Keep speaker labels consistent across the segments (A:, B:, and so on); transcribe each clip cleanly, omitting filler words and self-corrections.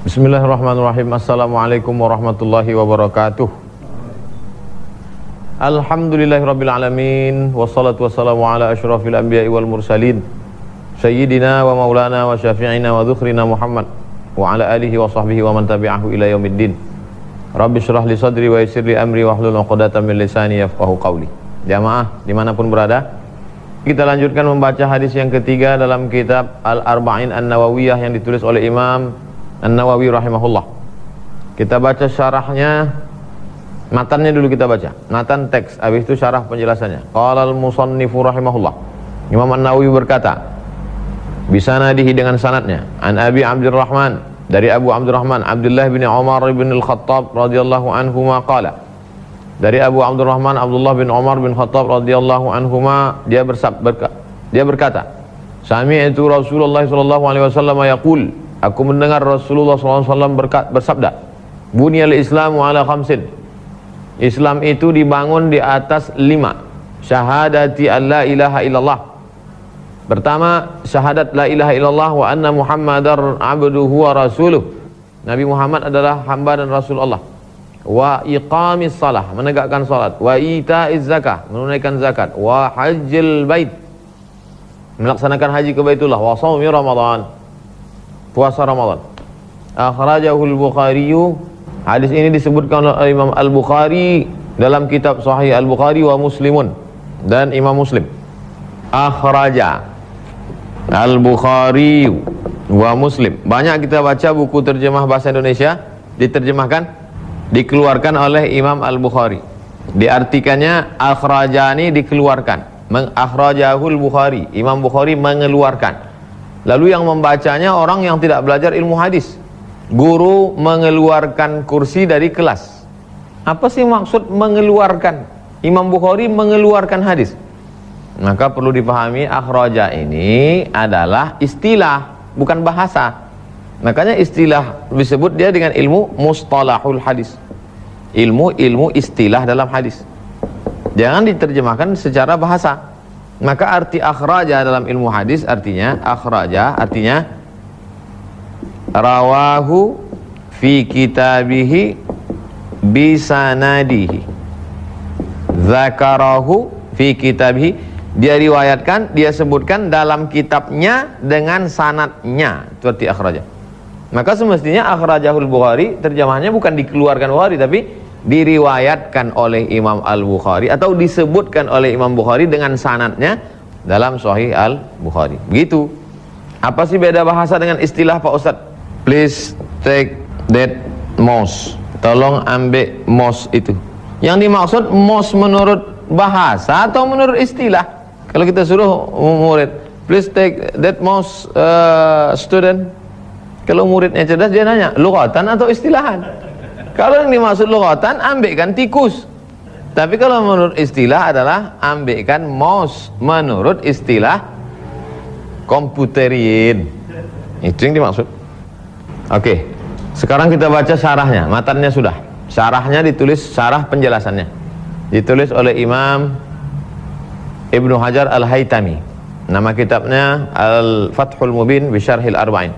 A: Bismillahirrahmanirrahim. Assalamualaikum warahmatullahi wabarakatuh. Alhamdulillahirrabbilalamin. Wassalatu wassalamu ala ashrafil anbiya'i wal mursalin Sayyidina wa maulana wa syafi'ina wa dhukhrina Muhammad wa ala alihi wa sahbihi wa man tabi'ahu ila yaumiddin. Rabbi syrah li sadri wa yassir li amri wa hlul 'uqdatam min lisani yafqahu qawli. Jamaah dimanapun berada, kita lanjutkan membaca hadis yang ketiga dalam kitab Al-Arba'in An-Nawawiyah yang ditulis oleh Imam An-Nawawi rahimahullah. Kita baca syarahnya, matannya dulu kita baca, matan teks, habis itu syarah penjelasannya. Qala al-musannifu rahimahullah. Imam An-Nawawi berkata, bisanadihi dengan sanadnya, an Abi Abdurrahman, dari Abu Abdurrahman Abdullah bin Umar bin Al-Khattab radhiyallahu anhuma qala. Dari Abu Abdurrahman Abdullah bin Umar bin Khattab radhiyallahu anhuma, dia berkata, sami'tu Rasulullah sallallahu alaihi wasallam yaqul, aku mendengar Rasulullah SAW bersabda, Bunyal Islamu ala khamsin. Islam itu dibangun di atas 5. Syahadati an la ilaha illallah. Pertama, syahadat la ilaha illallah wa anna Muhammadar abduhu wa rasuluh. Nabi Muhammad adalah hamba dan rasul Allah. Wa iqamis salah, menegakkan salat. Wa ita'iz zakah, menunaikan zakat. Wa hajjil bait, melaksanakan haji ke Baitullah. Wa shaumi Ramadan, puasa Ramadan. Akhrajahul Bukhari. Hadis ini disebutkan oleh Imam Al-Bukhari dalam kitab Sahih Al-Bukhari wa Muslimun, dan Imam Muslim. Akhraja Al-Bukhari wa Muslim. Banyak kita baca buku terjemah bahasa Indonesia diterjemahkan, dikeluarkan oleh Imam Al-Bukhari. Diartikannya akhrajani, dikeluarkan. Akhrajahul Bukhari, Imam Bukhari mengeluarkan. Lalu yang membacanya orang yang tidak belajar ilmu hadis. Guru mengeluarkan kursi dari kelas. Apa sih maksud mengeluarkan? Imam Bukhari mengeluarkan hadis. Maka perlu dipahami, akhraja ini adalah istilah, bukan bahasa. Makanya istilah disebut dia dengan ilmu mustalahul hadis. Ilmu istilah dalam hadis. Jangan diterjemahkan secara bahasa. Maka arti akhraja dalam ilmu hadis artinya, akhraja artinya rawahu fi kitabihi bisanadihi, zakarahu fi kitabihi, dia riwayatkan, dia sebutkan dalam kitabnya dengan sanadnya. Itu arti akhraja. Maka semestinya akhrajahul Bukhari terjemahannya bukan dikeluarkan Bukhari, tapi diriwayatkan oleh Imam Al-Bukhari atau disebutkan oleh Imam Bukhari dengan sanadnya dalam Sahih Al-Bukhari. Begitu. Apa sih beda bahasa dengan istilah Pak Ustadz? Please take that mouse. Tolong ambil mouse itu. Yang dimaksud mouse menurut bahasa atau menurut istilah? Kalau kita suruh murid, please take that mouse, student. Kalau muridnya cerdas, dia nanya, lughatan atau istilahan? Kalau yang dimaksud lughatan, ambilkan tikus. Tapi kalau menurut istilah adalah ambilkan mouse menurut istilah komputerin. Itu yang dimaksud. Oke, sekarang kita baca syarahnya. Matannya sudah. Syarahnya ditulis, syarah penjelasannya ditulis oleh Imam Ibnu Hajar Al-Haytami. Nama kitabnya Al-Fathul Mubin bi Syarhil Arba'in.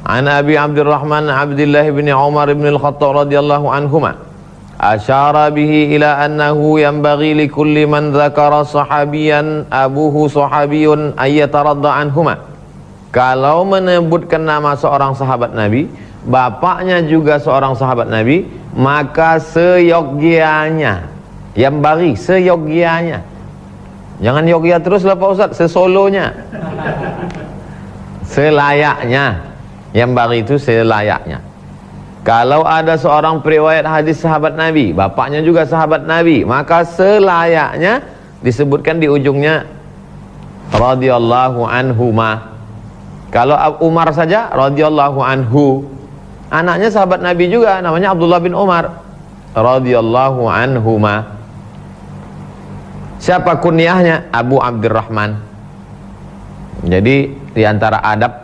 A: An Abi Abdurrahman Abdullah bin Umar bin Al-Khattab radhiyallahu anhuma asyara bihi ila annahu yanbaghi li kulli man dzakara sahabiyan abuhu sahabiyun ayyataradda anhuma. Kalau menyebutkan nama seorang sahabat Nabi, bapaknya juga seorang sahabat Nabi, maka seyogyanya, yanbaghi, seyogyanya. Jangan yogya terus lah Pak Ustaz, sesolonya. Selayaknya. Yang bagi itu selayaknya. Kalau ada seorang periwayat hadis sahabat Nabi, bapaknya juga sahabat Nabi, maka selayaknya disebutkan di ujungnya radhiyallahu anhuma. Kalau Umar saja radhiyallahu anhu. Anaknya sahabat Nabi juga, namanya Abdullah bin Umar radhiyallahu anhuma. Siapa kunyahnya? Abu Abdurrahman. Jadi di antara adab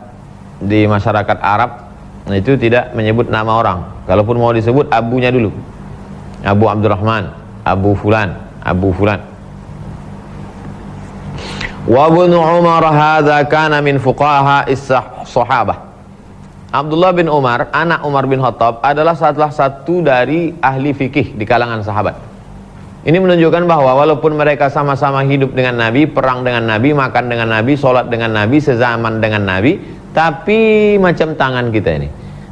A: di masyarakat Arab itu tidak menyebut nama orang. Kalaupun mau disebut, abunya dulu. Abu Abdurrahman, Abu Fulan, Abu Fulan. Wa Ibnu Umar hadza kana min fuqaha as-sahabah. Abdullah bin Umar, anak Umar bin Khattab, adalah salah satu dari ahli fikih di kalangan sahabat. Ini menunjukkan bahwa walaupun mereka sama-sama hidup dengan Nabi, perang dengan Nabi, makan dengan Nabi, sholat dengan Nabi, sezaman dengan Nabi, tapi macam tangan kita ini,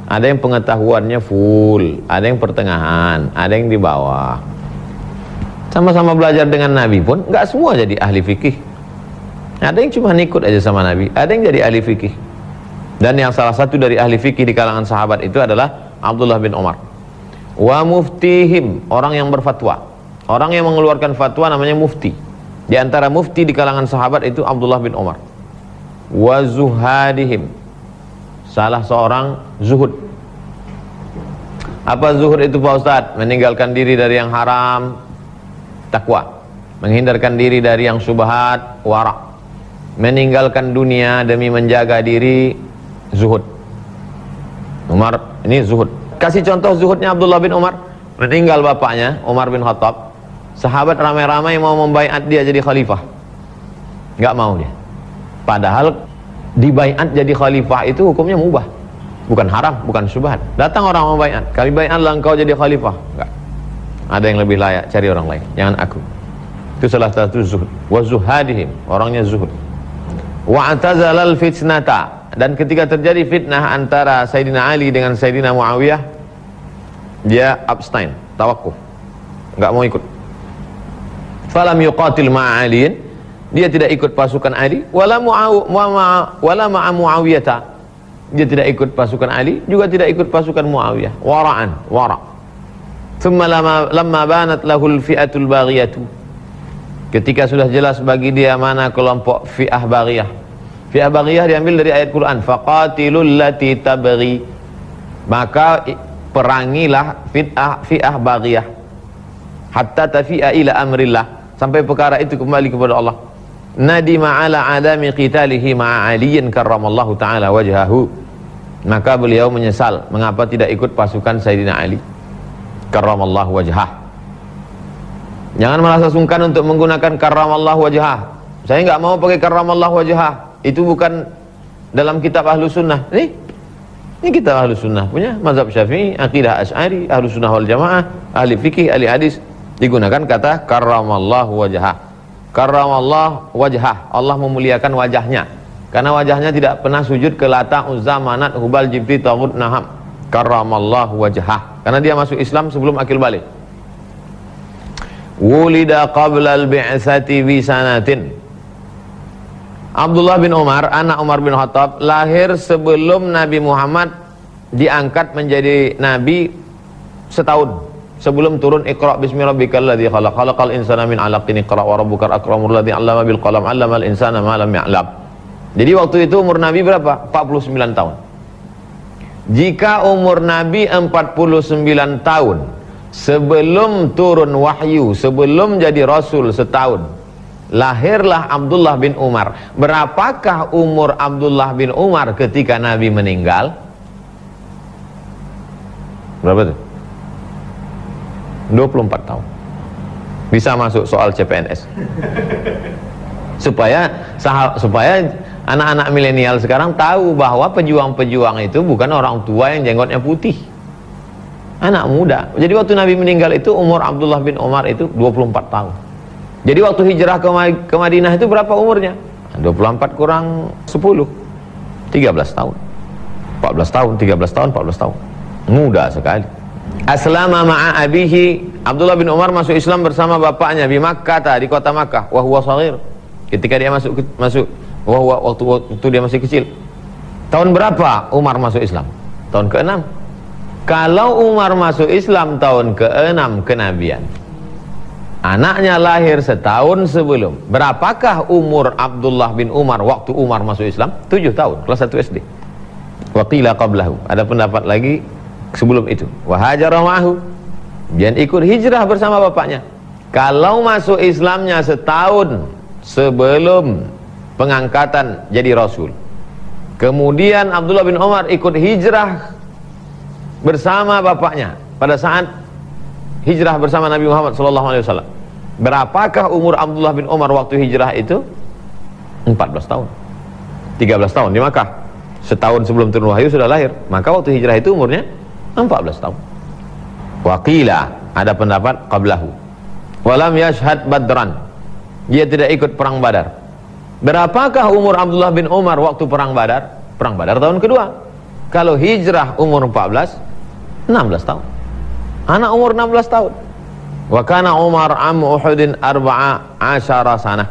A: ada yang pengetahuannya full, ada yang pertengahan, ada yang di bawah. Sama-sama belajar dengan Nabi pun nggak semua jadi ahli fikih. Ada yang cuma ikut aja sama Nabi, ada yang jadi ahli fikih. Dan yang salah satu dari ahli fikih di kalangan sahabat itu adalah Abdullah bin Umar. Wa muftihim, orang yang berfatwa. Orang yang mengeluarkan fatwa namanya mufti. Di antara mufti di kalangan sahabat itu Abdullah bin Umar. Wa zuhadihim, salah seorang zuhud. Apa zuhud itu Pak Ustadz? Meninggalkan diri dari yang haram, takwa. Menghindarkan diri dari yang syubhat, wara. Meninggalkan dunia demi menjaga diri, zuhud. Umar ini zuhud. Kasih contoh zuhudnya Abdullah bin Umar. Meninggal bapaknya Umar bin Khattab, sahabat ramai-ramai mau membaiat dia jadi khalifah, nggak mau dia. Padahal dibaiat jadi khalifah itu hukumnya mubah, bukan haram, bukan syubhat. Datang orang membaiat, kami baiatlah engkau jadi khalifah. Enggak, ada yang lebih layak, cari orang lain, jangan aku. Itu salah satu zuhud. Wa zuhadihim, orangnya zuhud. Wa atazalal fitnata, dan ketika terjadi fitnah antara Sayyidina Ali dengan Sayyidina Muawiyah, dia abstain, tawakuf, nggak mau ikut. Falam yuqatil ma'aliin, dia tidak ikut pasukan Ali, wala ma'a Muawiyah, dia tidak ikut pasukan Ali, juga tidak ikut pasukan Muawiyah. Wara'an, wara'. Thumma lamma banat lahul fi'atul baghiyatu, ketika sudah jelas bagi dia mana kelompok fi'ah baghiyah. Fi'ah baghiyah diambil dari ayat Quran, faqatilul lati tabghi, maka perangilah fi'ah baghiyah hatta tafi'a ila amrillah, sampai perkara itu kembali kepada Allah. Nadima ala adami qitalihi ma'a aliyin karramallahu ta'ala wajhahu, maka beliau menyesal mengapa tidak ikut pasukan Sayyidina Ali karramallahu wajhah. Jangan merasa sungkan untuk menggunakan karramallahu wajhah. Saya nggak mau pakai karramallahu wajhah, itu bukan dalam kitab Ahlus Sunnah. Ini kitab Ahlus Sunnah punya mazhab Syafi'i, akidah Asy'ari, Ahlus Sunnah wal Jamaah, ahli fikih, ahli hadis, digunakan kata karramallahu wajhah. Karramallahu wajhah, Allah memuliakan wajahnya, karena wajahnya tidak pernah sujud ke Lata, Uzza, Manat, Hubal, Jibti, Taghut, Naham. Karramallahu wajhah, karena dia masuk Islam sebelum akil balik. Wulida qabla al-bi'tsati bi sanatin, Abdullah bin Umar, anak Umar bin Khattab, lahir sebelum Nabi Muhammad diangkat menjadi nabi setahun. Sebelum turun Iqra bismi rabbikal ladzi khalaq, khalaqal insana min 'alaqin, iqra wa rabbukal akramul ladzi 'allama bil qalam, 'allamal insana ma lam ya'lam. Jadi waktu itu umur Nabi berapa? 49 tahun. Jika umur Nabi 49 tahun sebelum turun wahyu, sebelum jadi rasul setahun, lahirlah Abdullah bin Umar. Berapakah umur Abdullah bin Umar ketika Nabi meninggal? Berapa tuh? 24 tahun. Bisa masuk soal CPNS. Supaya anak-anak milenial sekarang tahu bahwa pejuang-pejuang itu bukan orang tua yang jenggotnya putih, anak muda. Jadi waktu Nabi meninggal itu umur Abdullah bin Umar itu 24 tahun. Jadi waktu hijrah ke Madinah itu berapa umurnya? 24 kurang 10, 13 tahun, 14 tahun, 13 tahun, 14 tahun. Muda sekali. Aslama ma'a abihi, Abdullah bin Umar masuk Islam bersama bapaknya di Makkah, di kota Makkah. Wa huwa shaghir, ketika dia masuk waktu dia masih kecil. Tahun berapa Umar masuk Islam? Tahun ke-6. Kalau Umar masuk Islam tahun ke-6 kenabian, anaknya lahir setahun sebelum. Berapakah umur Abdullah bin Umar waktu Umar masuk Islam? 7 tahun, kelas 1 SD. Wa qila qablahu, ada pendapat lagi sebelum itu. Wa hajara ma'ahu, dia ikut hijrah bersama bapaknya. Kalau masuk Islamnya setahun sebelum pengangkatan jadi rasul, kemudian Abdullah bin Umar ikut hijrah bersama bapaknya pada saat hijrah bersama Nabi Muhammad SAW. Berapakah umur Abdullah bin Umar waktu hijrah itu? 14 tahun, 13 tahun di Makkah. setahun sebelum turun wahyu sudah lahir, maka waktu hijrah itu umurnya 14 tahun. Waqila, ada pendapat qablahu. Walam yashhad badran, dia tidak ikut perang Badar. Berapakah umur Abdullah bin Umar waktu perang Badar? Perang Badar tahun kedua. Kalau hijrah umur 14, 16 tahun. Anak umur 16 tahun. Wa kana Umar am Uhudin 14 sanah.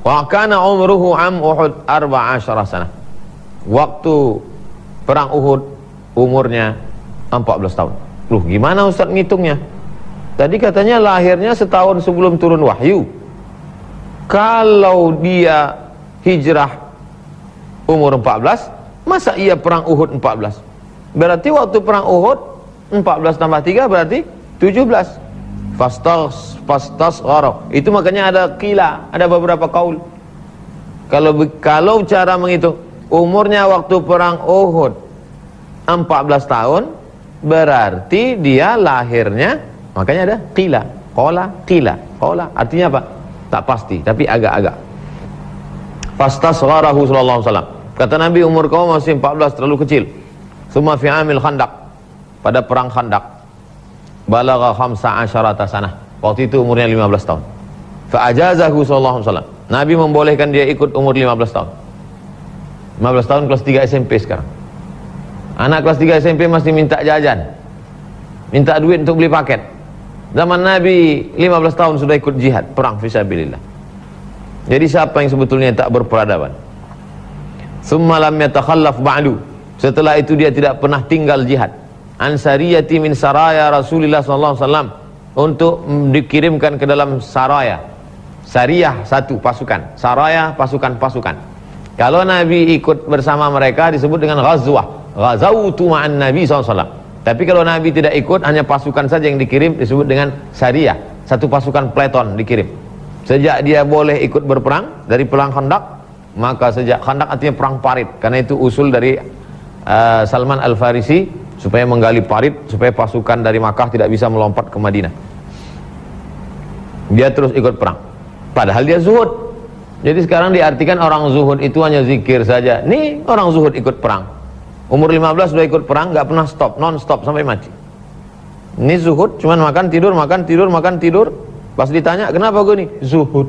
A: Wa kana umruhu am Uhud 14 sanah. Waktu perang Uhud umurnya 14 tahun. Loh, gimana Ustaz ngitungnya? Tadi katanya lahirnya setahun sebelum turun wahyu. Kalau dia hijrah umur 14, masa ia perang Uhud 14? Berarti waktu perang Uhud 14 tambah 3 berarti 17. Fastasghara. Itu makanya ada qila, ada beberapa kaul. Kalau cara menghitung umurnya waktu perang Uhud 14 tahun, berarti dia lahirnya, makanya ada qila, qala. Artinya apa? Tak pasti, tapi agak-agak. Fastasgharahu sallallahu alaihi wasallam. Kata Nabi, umur kau masih 14, terlalu kecil. Summa fi amil khandaq, pada perang Khandaq, balagha 15 sanah. Waktu itu umurnya 15 tahun. Fa ajazahu sallallahu alaihi wasallam. Nabi membolehkan dia ikut umur 15 tahun. 15 tahun kelas 3 SMP sekarang. Anak kelas 3 SMP masih minta jajan, minta duit untuk beli paket. Zaman Nabi 15 tahun sudah ikut jihad, perang fisabilillah. Jadi siapa yang sebetulnya tak berperadaban? Summa lam yatakhallaf ba'du. Setelah itu dia tidak pernah tinggal jihad. Ansariyati min saraya Rasulullah sallallahu alaihi wasallam, untuk dikirimkan ke dalam saraya. Sariyah satu pasukan, saraya pasukan-pasukan. Kalau Nabi ikut bersama mereka disebut dengan ghazwah. Ghazawtu ma'an Nabi sallallahu alaihi wasallam. Tapi kalau Nabi tidak ikut, hanya pasukan saja yang dikirim, disebut dengan sariyah, satu pasukan peleton dikirim. Sejak dia boleh ikut berperang dari perang Khandaq, maka sejak Khandaq artinya perang parit, karena itu usul dari Salman Al-Farisi, supaya menggali parit supaya pasukan dari Makkah tidak bisa melompat ke Madinah. Dia terus ikut perang, padahal dia zuhud. Jadi sekarang diartikan orang zuhud itu hanya zikir saja. Nih orang zuhud ikut perang, umur 15 sudah ikut perang, nggak pernah stop, non stop sampai mati. Ini zuhud, cuman makan tidur, makan tidur, makan tidur. Pas ditanya kenapa gue nih, zuhud.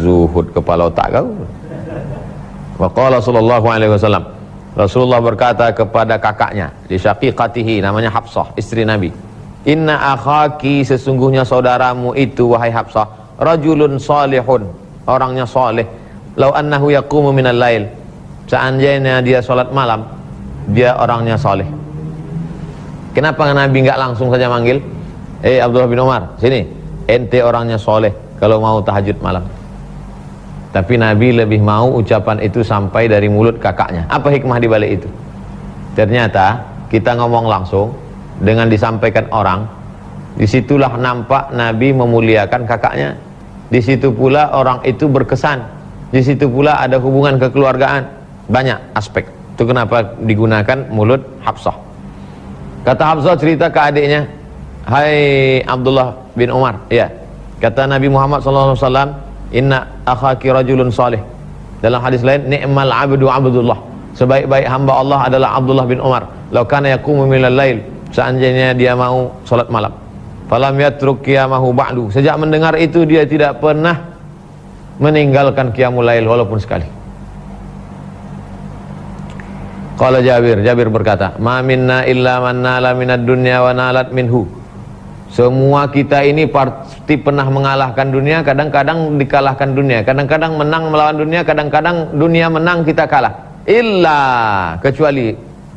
A: Zuhud kepala otak kau. Wa qala sallallahu alaihi wasallam, Rasulullah berkata kepada kakaknya, di syaqiqatihi, namanya Hafsah, istri Nabi, inna akhaki, sesungguhnya saudaramu itu wahai Hafsah, rajulun salihun, orangnya saleh, lau annahu yaqumu minal lail, seandainya dia sholat malam, dia orangnya saleh. Kenapa Nabi nggak langsung saja manggil, Abdullah bin Umar, sini, ente orangnya soleh kalau mau tahajud malam. Tapi Nabi lebih mau ucapan itu sampai dari mulut kakaknya. Apa hikmah di balik itu? Ternyata kita ngomong langsung dengan disampaikan orang, disitulah nampak Nabi memuliakan kakaknya. Di situ pula orang itu berkesan. Di situ pula ada hubungan kekeluargaan. Banyak aspek. Itu kenapa digunakan mulut Hafsah. Kata Hafsah cerita ke adiknya, hai Abdullah bin Umar, ya, kata Nabi Muhammad SAW, inna akhaki rajulun salih. Dalam hadis lain, ni'mal abdu abdullah, sebaik-baik hamba Allah adalah Abdullah bin Umar. Lau kana yaqumu minal lail, seandainya dia mau salat malam. Falam yatruk qiyamahu ba'du, sejak mendengar itu dia tidak pernah meninggalkan qiyamul lail walaupun sekali. Qala Jabir berkata, ma minna illa man nala minad dunya wa nalat minhu. Semua kita ini pasti pernah mengalahkan dunia, kadang-kadang dikalahkan dunia, kadang-kadang menang melawan dunia, kadang-kadang dunia menang kita kalah. Illa, kecuali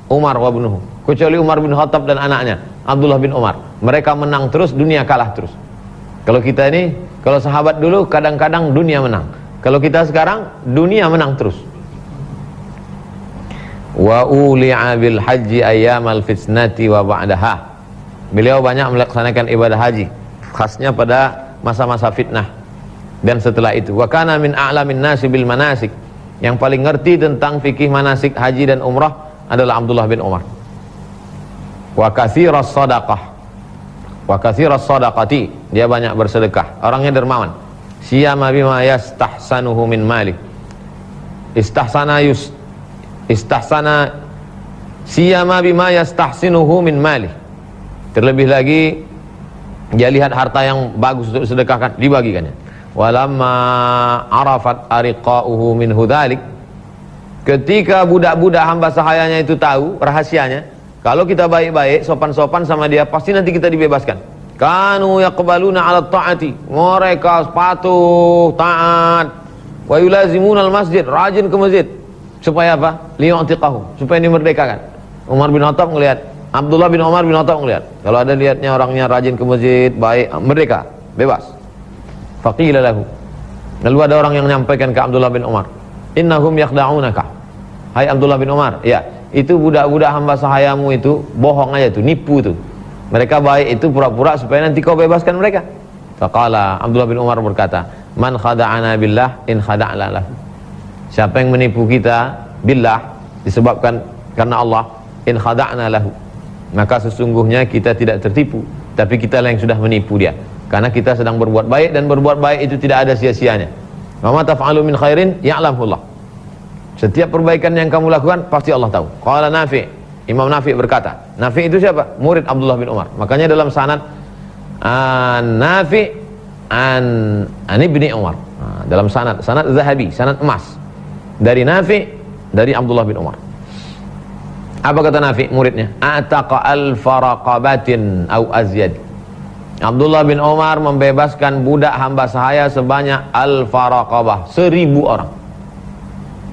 A: Umar wa ibnuhu, kecuali Umar bin Khattab dan anaknya Abdullah bin Umar. Mereka menang terus, dunia kalah terus. Kalau kita ini, kalau sahabat dulu kadang-kadang dunia menang, kalau kita sekarang dunia menang terus. Wa uli'a bil haji ayyamal fitnati wa ba'daha. Beliau banyak melaksanakan ibadah haji, khasnya pada masa-masa fitnah dan setelah itu. Wa kana min a'lamin nasi bil manasik, yang paling ngerti tentang fikih manasik haji dan umrah adalah Abdullah bin Umar. Wa katsiras sadaqah, wa katsiras sadaqati, dia banyak bersedekah, orangnya dermawan. Siyama bima yastahsanuhu min mali. Istahsana Istahsana siyama bima yastahsinuhu min malih. Terlebih lagi dia lihat harta yang bagus untuk sedekahkan, dibagikannya. Walamma arafat ariqauhu min hudzalik, ketika budak-budak hamba sahayanya itu tahu rahasianya, kalau kita baik-baik, sopan-sopan sama dia, pasti nanti kita dibebaskan. Kanu yaqbaluna 'ala ta'ati, mereka patuh, taat. Wa yulazimunal masjid, rajin ke masjid. Supaya apa? Liyu'tiqahu, supaya dimerdekakan. Umar bin Khattab ngelihat, Abdullah bin Umar bin Khattab ngelihat, kalau ada lihatnya orangnya rajin ke masjid, baik, merdeka, bebas. Faqila lahu, lalu ada orang yang menyampaikan ke Abdullah bin Umar, innahum yakhda'unaka. Hai Abdullah bin Umar, ya, itu budak-budak hamba sahayamu itu bohong aja tuh, nipu tuh. Mereka baik itu pura-pura supaya nanti kau bebaskan mereka. Faqala, Abdullah bin Umar berkata, man khada'ana billah in khada'na lahu. Siapa yang menipu kita billah, disebabkan karena Allah, in khada'na lahu, maka sesungguhnya kita tidak tertipu, tapi kita lah yang sudah menipu dia. Karena kita sedang berbuat baik, dan berbuat baik itu tidak ada sia-sianya. Wa ma taf'alu min khairin ya'lamullah. Setiap perbaikan yang kamu lakukan pasti Allah tahu. Qala Nafi', Imam Nafi' berkata. Nafi' itu siapa? Murid Abdullah bin Umar. Makanya dalam sanad Nafi' an ibni Umar. Dalam sanad Zahabi, sanad emas. Dari Nafi', dari Abdullah bin Umar. Apa kata Nafi' muridnya? Ataqa alfa raqabatin au azyad. Abdullah bin Umar membebaskan budak hamba sahaya sebanyak alfa raqabah, 1000 orang.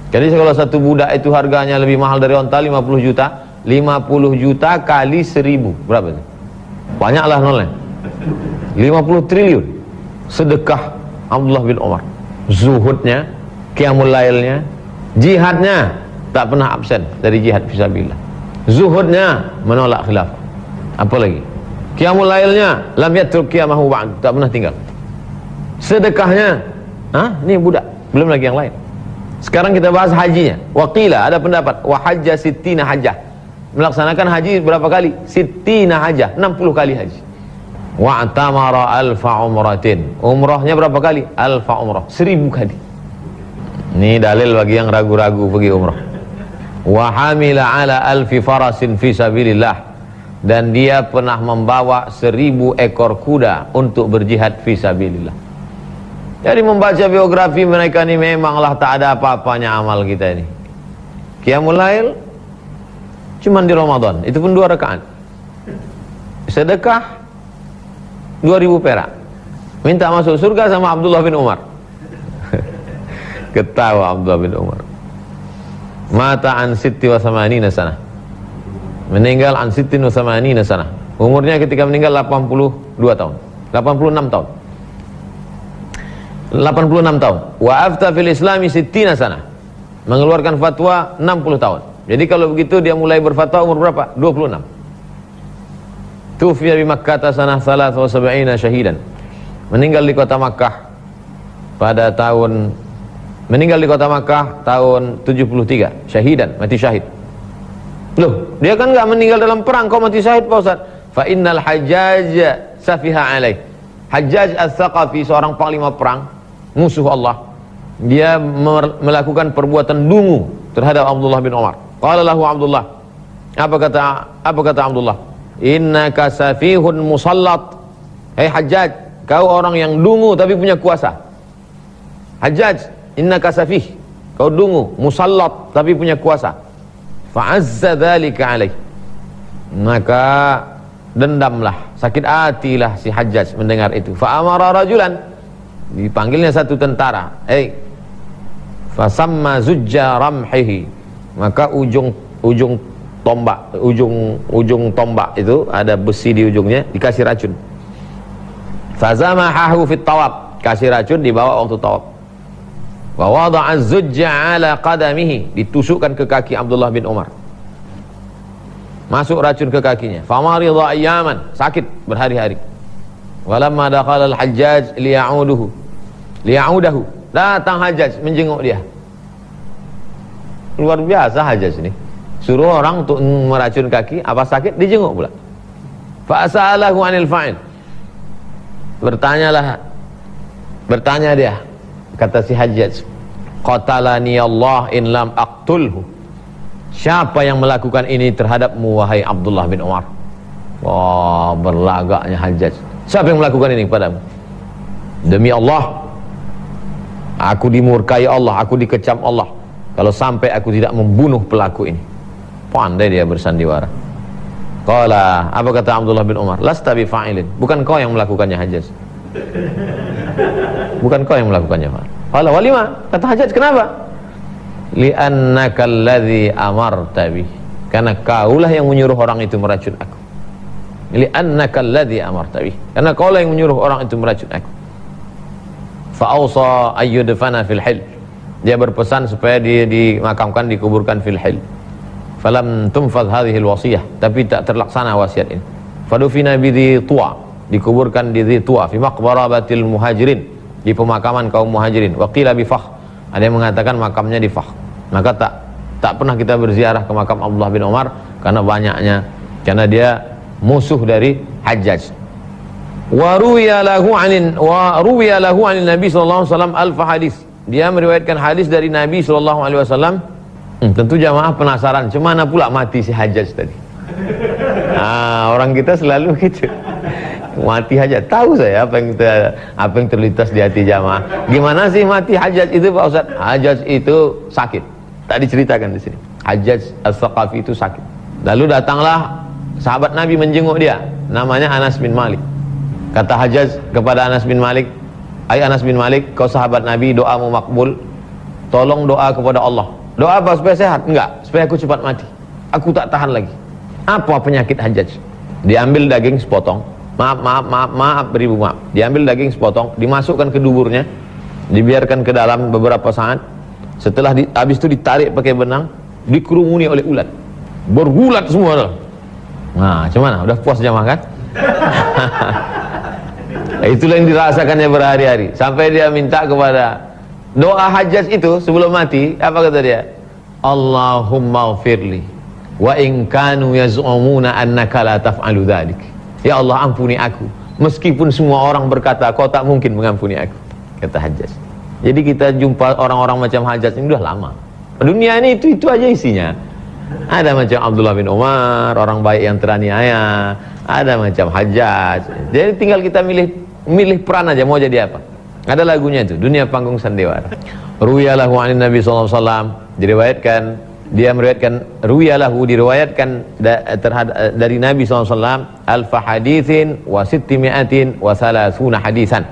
A: Jadi kalau satu budak itu harganya lebih mahal dari onta, 50 juta. 50 juta kali 1000, berapa itu? Banyaklah nolnya. 50 triliun. Sedekah Abdullah bin Umar. Zuhudnya, qiyamul lailnya, jihadnya, tak pernah absen dari jihad fisabilillah. Zuhudnya, menolak khilafah. Apa lagi? Qiyamul lailnya, lam yatruk qiyamahu ba'd, tak pernah tinggal. Sedekahnya, ini budak, belum lagi yang lain. Sekarang kita bahas hajinya. Waqila, ada pendapat, wa hajja sittina hajjah. Melaksanakan haji berapa kali? Sittina hajjah, 60 kali haji. Wa atamara alfa umratin. Umrahnya berapa kali? Alfa umrah, 1000 kali. Ini dalil bagi yang ragu-ragu pergi umrah. Wa hamila ala alfi farasin fi sabilillah. Dan dia pernah membawa 1000 ekor kuda untuk berjihad fi sabilillah. Jadi membaca biografi mereka ini memanglah tak ada apa-apanya amal kita ini. Qiyamul lail cuman di Ramadan, itu pun 2 rakaat. Sedekah 2000 perak. Minta masuk surga sama Abdullah bin Umar. Ketawa Abdullah bin Umar. Mata an sitti wa samanina sana. Meninggal an sittin wa samanina sana. Umurnya ketika meninggal 82 tahun. 86 tahun. 86 tahun. Wa afta fil islami sittina sana. Mengeluarkan fatwa 60 tahun. Jadi kalau begitu dia mulai berfatwa umur berapa? 26. Tufiya bi Makkah sanah 73 syahidan. Meninggal di kota Makkah pada tahun tahun 73, syahidan, mati syahid. Loh, dia kan enggak meninggal dalam perang, kok mati syahid Pak Ustaz? Fa innal Hajjaj safiha alaih. Hajjaj Ats-Tsaqafi, seorang panglima perang, musuh Allah. Dia melakukan perbuatan dungu terhadap Abdullah bin Umar. Qala lahu Abdullah. Apa kata Abdullah? Innaka safihun musallat. Hei Hajjaj, kau orang yang dungu tapi punya kuasa. Hajjaj, innaka safih, kau dungu, musallat tapi punya kuasa. Fa'azza dzalika alaih. Maka dendamlah, sakit hatilah si Hajjaj mendengar itu. Fa'amara rajulan, dipanggilnya satu tentara. Fasamma zujja ramhihi. Maka ujung tombak itu ada besi di ujungnya, dikasih racun. Fazamahahu fit tawab, kasih racun dibawa waktu tawab. Wa wada'a zujja ala qadamihi, ditusukkan ke kaki Abdullah bin Umar. Masuk racun ke kakinya. Famaridha ayyaman, sakit berhari-hari. Walamma dakhala al-Hajjaj liya'udahu, datang Hajjaj menjenguk dia. Luar biasa Hajjaj ini. Suruh orang untuk meracun kaki, apa sakit dijenguk pula. Fa sa'alahu 'anil fa'il. Bertanya dia, kata si Hajjaj, qatalani Allah in lam aqtulhu. siapa yang melakukan ini terhadapmu wahai Abdullah bin Umar? Wah, berlagaknya Hajjaj. Siapa yang melakukan ini kepadamu? Demi Allah, aku dimurkai Allah, aku dikecam Allah kalau sampai aku tidak membunuh pelaku ini. Pandai dia bersandiwara. Qala, apa kata Abdullah bin Umar? Lasta bifa'ilin. Bukan kau yang melakukannya, Hajjaj. Bukan kau yang melakukannya. Qala walima? Kata Hajjaj, kenapa? Li'annaka alladhi amarta bih. Karena kaulah yang menyuruh orang itu meracun aku. Li'annaka alladhi amarta bih. Karena kaulah yang menyuruh orang itu meracun aku. Fa'awsa ayyudfana fil hil. Dia berpesan supaya dimakamkan, dikuburkan fil hil. Falam tumfadh hadhil wasiyah, tapi tak terlaksana wasiat ini. Fadufina bidhi tuwa, dikuburkan di dhi tuwa fi maqbaratil muhajirin, di pemakaman kaum muhajirin. Wa qila bi Fakh, ada yang mengatakan makamnya di Fakh. Maka tak pernah kita berziarah ke makam Abdullah bin Umar karena dia musuh dari Hajjaj. Wa ruwiya lahu 'anil Nabi sallallahu alaihi wasallam alf hadis. Dia meriwayatkan hadis dari Nabi sallallahu alaihi wasallam. Tentu jamaah penasaran, cemana pula mati si Hajjaj tadi? Nah, orang kita selalu gitu. Mati Hajjaj. Tahu saya apa yang terlintas di hati jamaah. Gimana sih mati Hajjaj itu, Pak Ustaz? Hajjaj itu sakit. Tak diceritakan di sini. Hajjaj As-Saqafi itu sakit. Lalu datanglah sahabat Nabi menjenguk dia. Namanya Anas bin Malik. Kata Hajjaj kepada Anas bin Malik, "Hai Anas bin Malik, kau sahabat Nabi, doamu makbul. Tolong doa kepada Allah." Doa apa? Supaya sehat? Enggak, supaya aku cepat mati. Aku tak tahan lagi. Apa penyakit Hajjaj? Diambil daging sepotong. Maaf, beribu maaf. Diambil daging sepotong, dimasukkan ke duburnya, dibiarkan ke dalam beberapa saat. Setelah habis itu ditarik pakai benang, dikerumuni oleh ulat. Bergulat semua. Nah, cuman udah puas jamaah kan? Itulah yang dirasakannya berhari-hari. Sampai dia minta kepada doa Hajjaj itu sebelum mati, apa kata dia? Allahumma ghfirli wa in kanu yaz'umuna annaka la taf'alu dzalik. Ya Allah, ampuni aku meskipun semua orang berkata kau tak mungkin mengampuni aku, kata Hajjaj. Jadi kita jumpa orang-orang macam Hajjaj ini udah lama. Dunia ini itu aja isinya. Ada macam Abdullah bin Umar, orang baik yang teraniaya. Ada macam Hajjaj. Jadi tinggal kita milih peran aja mau jadi apa. Ada lagunya itu, Dunia Panggung Sandiwara. Ruwiyalahu 'anil Nabi sallallahu alaihi wasallam, diriwayatkan dari Nabi sallallahu alaihi wasallam alfa haditsin wa sittimi'atin wa salasuna hadisan.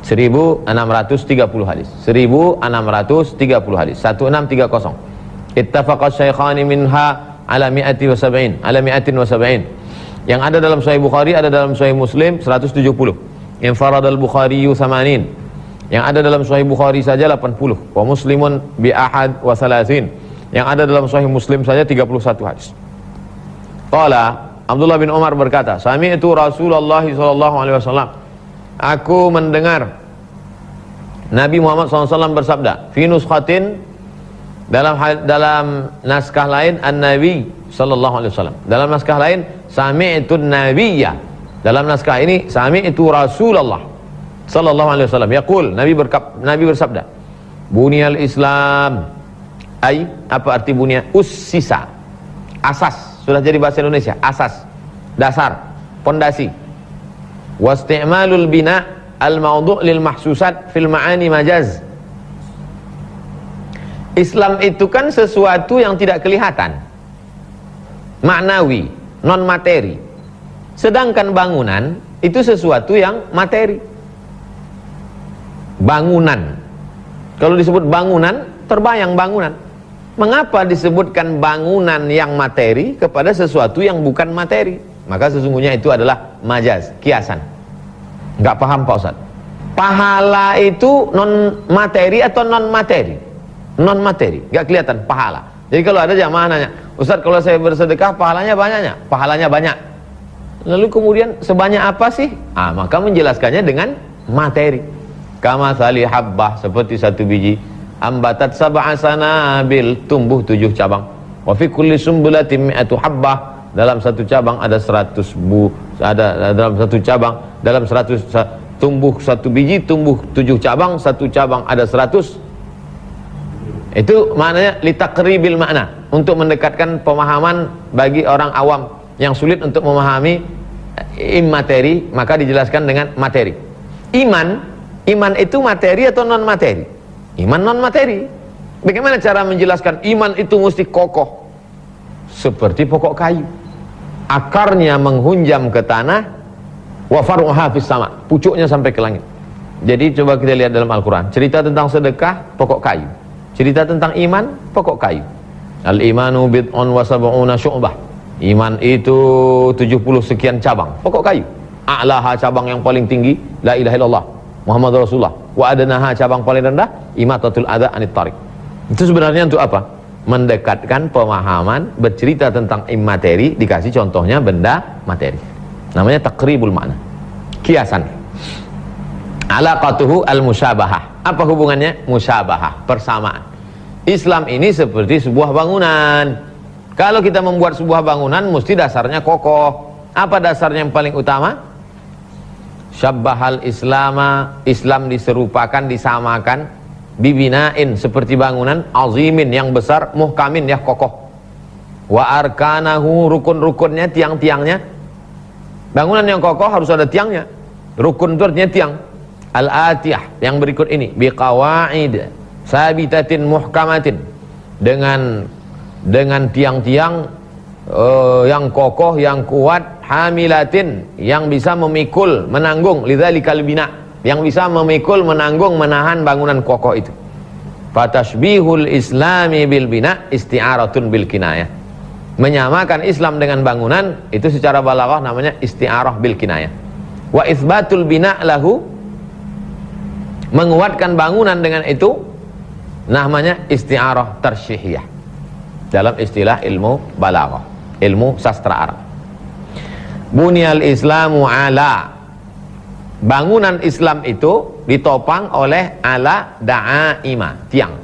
A: 1630 hadis. 1630 hadis. 1630. Ittafaqa syaikhan minha ala mi'ati wa sab'in, ala mi'atin wa sab'in. Yang ada dalam Sahih Bukhari, ada dalam Sahih Muslim 170. Infarad al-Bukhari 80. Yang ada dalam Sahih Bukhari saja 80. Wa Muslimun bi ahad wa salasin. Yang ada dalam Sahih Muslim saja 31 hadis. Qala Abdullah bin Umar berkata, sami'tu Rasulullah sallallahu alaihi wasallam. Aku mendengar Nabi Muhammad SAW bersabda, fi nuskhatin, dalam naskah lain an-Nabi sallallahu alaihi wasallam. Dalam naskah lain sami'tu an-nabiyya. Dalam naskah ini sami'tu Rasulullah sallallahu alaihi wasallam yaqul, Nabi bersabda, bunyal Islam, ai apa arti bunya? Ussisa, asas, sudah jadi bahasa Indonesia, asas, dasar, pondasi. Wasti'malul bina al-mawdu' lil mahsusat fil ma'ani majaz. Islam itu kan sesuatu yang tidak kelihatan, maknawi, non materi. Sedangkan bangunan itu sesuatu yang materi. Bangunan, kalau disebut bangunan, terbayang bangunan. Mengapa disebutkan bangunan yang materi kepada sesuatu yang bukan materi? Maka sesungguhnya itu adalah majaz, kiasan. Enggak paham Pak Ustaz. Pahala itu non materi atau non materi? Non materi, enggak kelihatan pahala. Jadi kalau ada jamaah nanya, Ustaz kalau saya bersedekah pahalanya banyaknya? Pahalanya banyak. Lalu kemudian sebanyak apa sih? Maka menjelaskannya dengan materi. Kama sali habbah, seperti satu biji, ambatat sab'a sanabil, tumbuh 7 cabang. Wa fi kulli sumbulatin mi'atu habbah, dalam satu cabang ada 100 dalam satu cabang, dalam 100 tumbuh satu biji, tumbuh 7 cabang, satu cabang ada 100. Itu maknanya litaqribil makna, untuk mendekatkan pemahaman bagi orang awam yang sulit untuk memahami materi, maka dijelaskan dengan materi. Iman itu materi atau non materi? Iman non materi. Bagaimana cara menjelaskan iman itu mesti kokoh seperti pokok kayu, akarnya menghunjam ke tanah, wa faruha fis sama, pucuknya sampai ke langit. Jadi coba kita lihat dalam Al-Quran, cerita tentang sedekah, pokok kayu. Cerita tentang iman, pokok kayu. Al-imanu bid'un wa sab'una syu'bah. Iman itu 70 sekian cabang, pokok kayu. A'laha, cabang yang paling tinggi, la ilaha illallah Muhammad Rasulullah. Wa adnaha, cabang paling rendah, imatatul adha anit tariq. Itu sebenarnya untuk apa? Mendekatkan pemahaman, bercerita tentang materi, dikasih contohnya benda materi. Namanya taqribul makna, kiasan. Alaqatuhu al-musyabahah. Apa hubungannya? Musyabahah, persamaan. Islam ini seperti sebuah bangunan. Kalau kita membuat sebuah bangunan, mesti dasarnya kokoh. Apa dasarnya yang paling utama? Syabbahal islama, Islam diserupakan, disamakan, bibinain, seperti bangunan, azimin, yang besar, muhkamin, yang kokoh. Wa arkanahu, rukun-rukunnya, tiang-tiangnya. Bangunan yang kokoh harus ada tiangnya. Rukun itu artinya tiang. Al-atiyah, yang berikut ini, biqawaid sabitatin muhkamatin, dengan tiang-tiang yang kokoh, yang kuat, hamilatin, yang bisa memikul, menanggung, lidzalikal bina, yang bisa memikul, menanggung, menahan bangunan kokoh itu. Fatashbihul islami bil bina isti'aratun bil kinayah. Menyamakan Islam dengan bangunan itu secara balaghah namanya isti'arah bil kinayah. Wa itsbatul bina lahu, menguatkan bangunan dengan itu namanya isti'arah tarsyihiyah dalam istilah ilmu balaghah, ilmu sastra Arab. Bunyal Islamu ala, bangunan Islam itu ditopang oleh ala da'aima, tiang.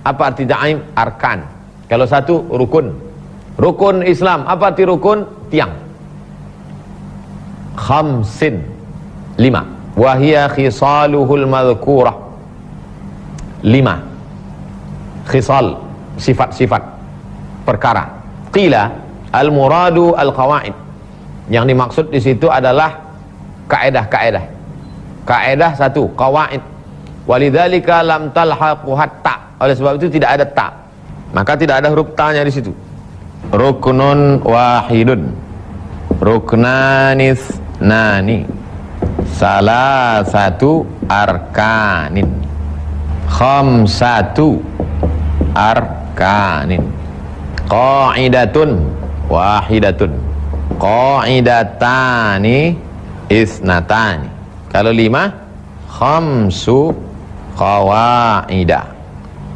A: Apa arti da'aim? Arkan. Kalau satu rukun. Rukun Islam, apa arti rukun? Tiang. Khamsin, 5. Wahia khisaluhul madhkurah, 5 khisal, sifat-sifat perkara. Qila al-muradu al-qawaid, yang dimaksud di situ adalah kaedah-kaedah. Kaedah satu, qawaid. Walidzalika lam talhaqu hatta, oleh sebab itu tidak ada ta, maka tidak ada huruf ta-nya di situ. Ruknun wahidun, ruknanis nani, salah satu arkanin, khamsatu arkanin, qa'idatun wahidatun, qa'idatani isnatani. Kalau 5, khamsu qawa'idah,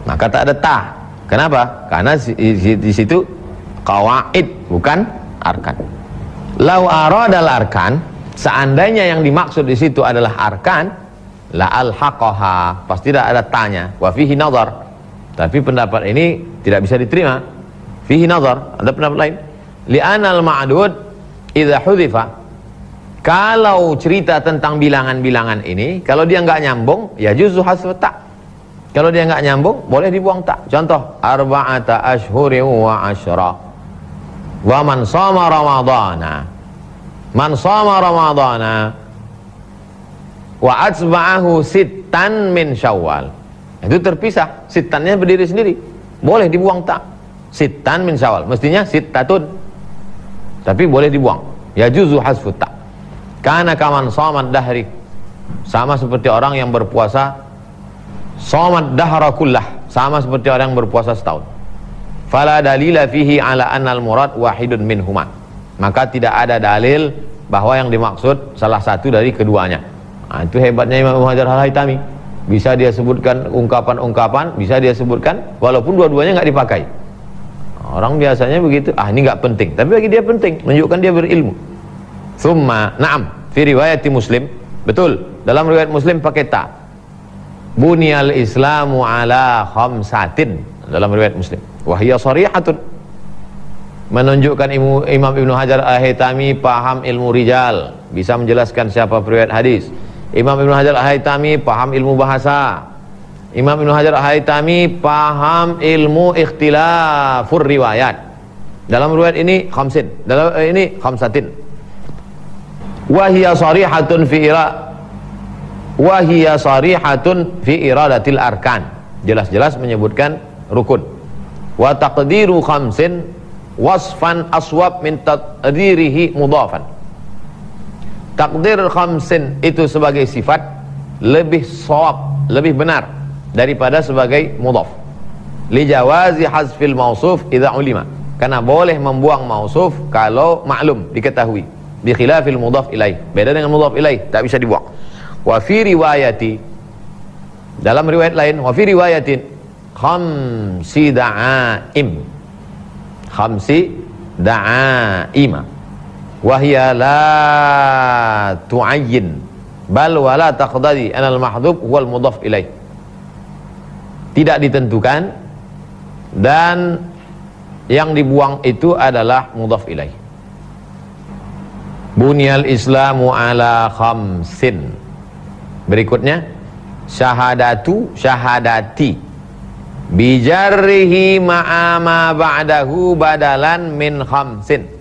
A: maka tak ada ta. Kenapa? Karena di situ qawaid, bukan arkan. Lau aradal arkan, seandainya yang dimaksud di situ adalah arkan, la alhaqaha, pasti tidak ada tanya. Wa fihi nazar, tapi pendapat ini tidak bisa diterima. Fihi nazar, ada pendapat lain. Li'anal ma'dud idza hudhifa, kalau cerita tentang bilangan-bilangan ini, kalau dia nggak nyambung, ya juzu hasfu ta. Kalau dia nggak nyambung, boleh dibuang ta. Contoh, arba'ata ashhurin wa asyra. Wa man shama ramadhana, man shama ramadhana wa atba'ahu sittan min syawal, itu terpisah, sittannya berdiri sendiri, boleh dibuang tak. Sittan min syawal, mestinya sittatun, tapi boleh dibuang, ya juzu hasfu tak. Karena kaman shamat dahri, sama seperti orang yang berpuasa, shamat dahra kullah, sama seperti orang yang berpuasa setahun. Fala dalila fihi ala annal murad wahidun minhuma, maka tidak ada dalil bahwa yang dimaksud salah satu dari keduanya. Nah, itu hebatnya Imam Ibnu Hajar Al-Haytami, bisa dia sebutkan ungkapan-ungkapan, bisa dia sebutkan walaupun dua-duanya nggak dipakai. Orang biasanya begitu, ini nggak penting, tapi bagi dia penting, menunjukkan dia berilmu. Summa na'am fi riwayati Muslim, betul, dalam riwayat Muslim pakai ta. Bunyal Islamu ala khamsatin, dalam riwayat Muslim. Wahiyya sharihatun, menunjukkan Imam Ibnu Hajar Al-Haytami paham ilmu rijal, bisa menjelaskan siapa periwayat hadis. Imam Ibnu Hajar Al-Haytami paham ilmu bahasa. Imam Ibnu Hajar Al-Haytami paham ilmu ikhtilafur riwayat. Dalam riwayat ini khamsin, dalam ini khamsatin. Wa hiya sharihatun fi iradatil arkan. Jelas-jelas menyebutkan rukun. Wa taqdiru khamsin wasfan aswab min taqdirihi mudhafan. Takdir khamsin itu sebagai sifat lebih shawab, lebih benar daripada sebagai mudhaf. Li jawazi hazfil mausuf idza ulima. Karena boleh membuang mausuf kalau maklum, diketahui. Bi khilafil mudhaf ilaih. Beda dengan mudhaf ilaih, tak bisa dibuang. Wa fi riwayati, dalam riwayat lain, wa fi riwayatin khamsi da'aim. Khamsi da'aima. Wa hiya la tu'ayyin bal wa la taqdadi anal mahdhuf huwal mudhaf ilaih. Tidak ditentukan dan yang dibuang itu adalah mudhaf ilaih. Bunyal Islamu ala khamsin. Berikutnya syahadati bijarrihi ma'ama ba'dahu badalan min khamsin.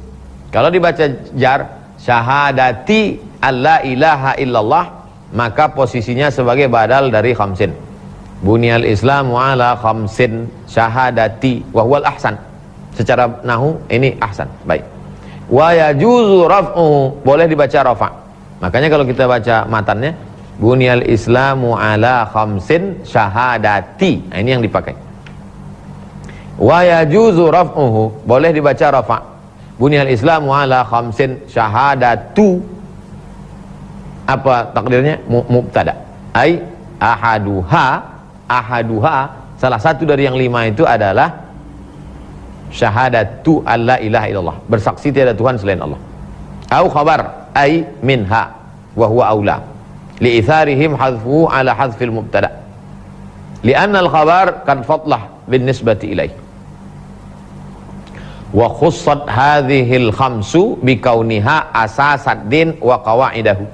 A: Kalau dibaca jar syahadati alla ilaha illallah, maka posisinya sebagai badal dari khamsin. Bunyal Islamu ala khamsin syahadati wa huwal ahsan. Secara nahu ini ahsan, baik. Wa yajuzu raf'uhu, boleh dibaca rafa'. Makanya kalau kita baca matannya bunyal Islamu ala khamsin syahadati, nah, ini yang dipakai. Wa yajuzu raf'uhu, boleh dibaca rafa'. Bunyal Islamu ala khamsin syahadatu, apa takdirnya? Mubtada. Ai ahaduha, salah satu dari yang 5 itu adalah syahadatu alla ilaha illallah, bersaksi tiada Tuhan selain Allah. Au khabar ai minha wa huwa aula li itharihim hadfuhu ala hadfil mubtada li'anna al-khabar kad fatlah bin nisbati ilaih. Wa khussat hadhil khamsu bi kauniha asasad din wa qawaidahu.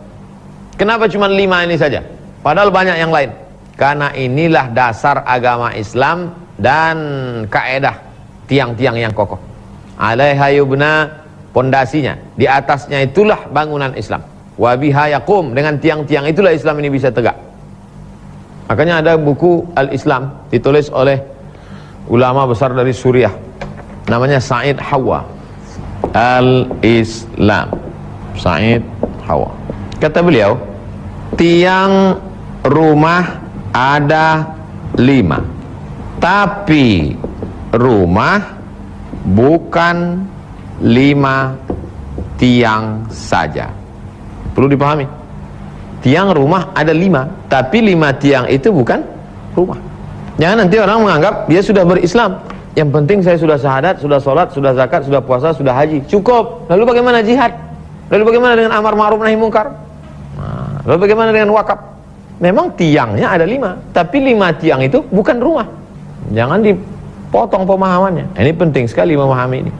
A: Kenapa cuma 5 ini saja padahal banyak yang lain? Karena inilah dasar agama Islam dan kaedah tiang-tiang yang kokoh. Alaiha yubna, pondasinya, di atasnya itulah bangunan Islam. Wa biha yaqum, dengan tiang-tiang itulah Islam ini bisa tegak. Makanya ada buku Al-Islam ditulis oleh ulama besar dari Suriah, namanya Said Hawa. Al-Islam, Said Hawa. Kata beliau, tiang rumah ada 5, tapi rumah bukan 5 tiang saja. Perlu dipahami, tiang rumah ada 5, tapi 5 tiang itu bukan rumah. Jangan nanti orang menganggap dia sudah berislam, yang penting saya sudah syahadat, sudah sholat, sudah zakat, sudah puasa, sudah haji, cukup. Lalu bagaimana jihad? Lalu bagaimana dengan amar ma'ruf nahi munkar? Lalu bagaimana dengan wakaf? Memang tiangnya ada 5, tapi 5 tiang itu bukan rumah. Jangan dipotong pemahamannya. Ini penting sekali memahami ini.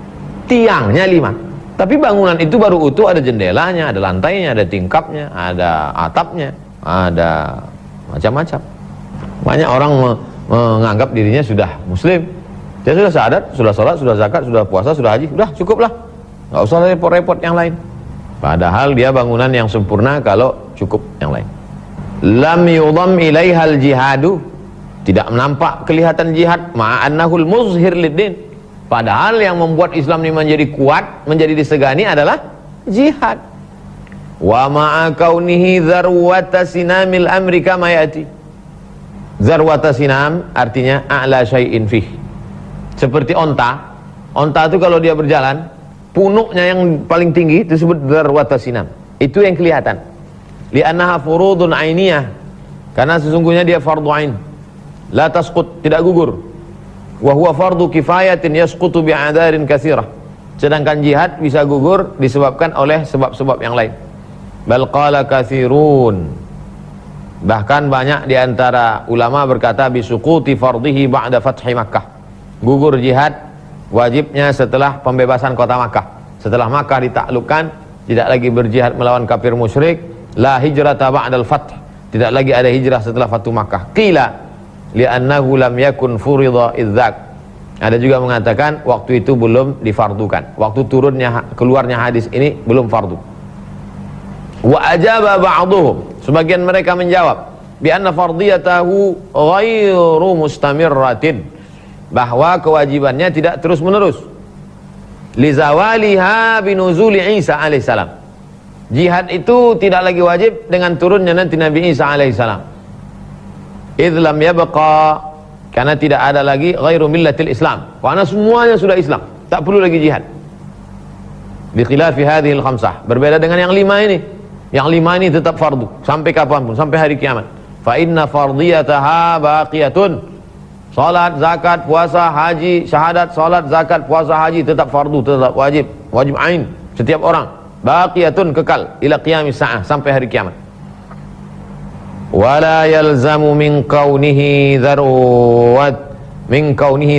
A: Tiangnya 5, tapi bangunan itu baru utuh, ada jendelanya, ada lantainya, ada tingkapnya, ada atapnya, ada macam-macam. Banyak orang menganggap dirinya sudah muslim. Dia sudah syahadat, sudah sholat, sudah zakat, sudah puasa, sudah haji, sudah cukuplah, nggak usah repot-repot yang lain. Padahal dia bangunan yang sempurna kalau cukup yang lain. Lam yudham ilaihal jihadu, tidak nampak kelihatan jihad, ma'annahul muzhir liddin, padahal yang membuat Islam ini menjadi kuat, menjadi disegani adalah jihad. Wa ma'a kaunihi zarwata sinamil amri kama yati. Zarwata sinam artinya a'la syai'in fih, seperti onta. Onta itu kalau dia berjalan, punuknya yang paling tinggi itu disebut zarwata sinam, itu yang kelihatan. Li'annaha furudun ainiyah, karena sesungguhnya dia fardu ain, la tasqut, tidak gugur. Wa huwa fardu kifayatin yasqutu bi'adarin katsirah, sedangkan jihad bisa gugur disebabkan oleh sebab-sebab yang lain. Bal qala katsirun, bahkan banyak diantara ulama berkata bisuquti fardhihi ba'da fathi Makkah, gugur jihad wajibnya setelah pembebasan kota Makkah. Setelah Makkah ditaklukkan, tidak lagi berjihad melawan kafir musyrik. La hijrata ba'dal fath, tidak lagi ada hijrah setelah Fatu Makkah. Qila, li'annahu lam yakun furida idzak. Ada juga mengatakan waktu itu belum difardukan. Waktu keluarnya hadis ini belum fardu. Wa ajaba ba'dhum, sebagian mereka menjawab bi anna fardiyatahu ghairu mustamirratin, bahwa kewajibannya tidak terus-menerus. Li zawaliha binuzuli Isa alaihissalam. Jihad itu tidak lagi wajib dengan turunnya nanti Nabi Isa alaihissalam. Idz lam yabqa, karena tidak ada lagi ghairu millatil Islam, karena semuanya sudah Islam, tak perlu lagi jihad. Bi khilafi hadhil khamsah, berbeda dengan yang 5 ini. Yang 5 ini tetap fardu sampai kapanpun, sampai hari kiamat. Fa inna fardiyataha baqiyatun. Salat, zakat, puasa, haji, syahadat, salat, zakat, puasa, haji tetap fardu, tetap wajib, wajib ain setiap orang. Baqiyatun, kekal ila qiyamis saah, sampai hari kiamat. Wala yalzamu min kaunihi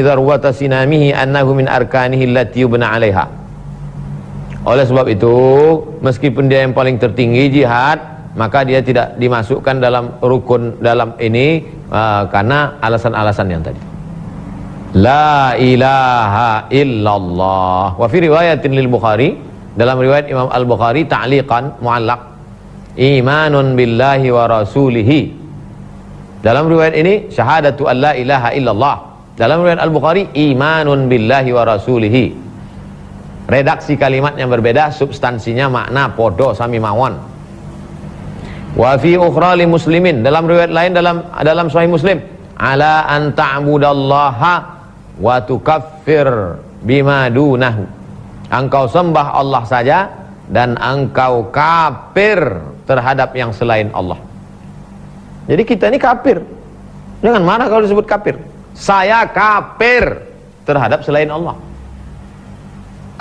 A: dharwata sinamihi annahu min arkanihi allati yubna 'alaiha. Oleh sebab itu, meskipun dia yang paling tertinggi jihad, maka dia tidak dimasukkan dalam rukun dalam ini karena alasan-alasan yang tadi. La ilaha illallah. Wa fi riwayatin lil Bukhari, dalam riwayat Imam Al-Bukhari ta'liqan mu'allaq, imanun billahi wa rasulihi. Dalam riwayat ini syahadatu an la ilaha illallah. Dalam riwayat Al-Bukhari imanun billahi wa rasulihi. Redaksi kalimat yang berbeda, substansinya makna podo sami mawon. Wa fi ukhra li muslimin, dalam riwayat lain dalam Sahih Muslim, ala an ta'budallaha wa tukaffir bima dunahu. Engkau sembah Allah saja dan engkau kafir terhadap yang selain Allah. Jadi kita ini kafir. Jangan marah kalau disebut kafir. Saya kafir terhadap selain Allah.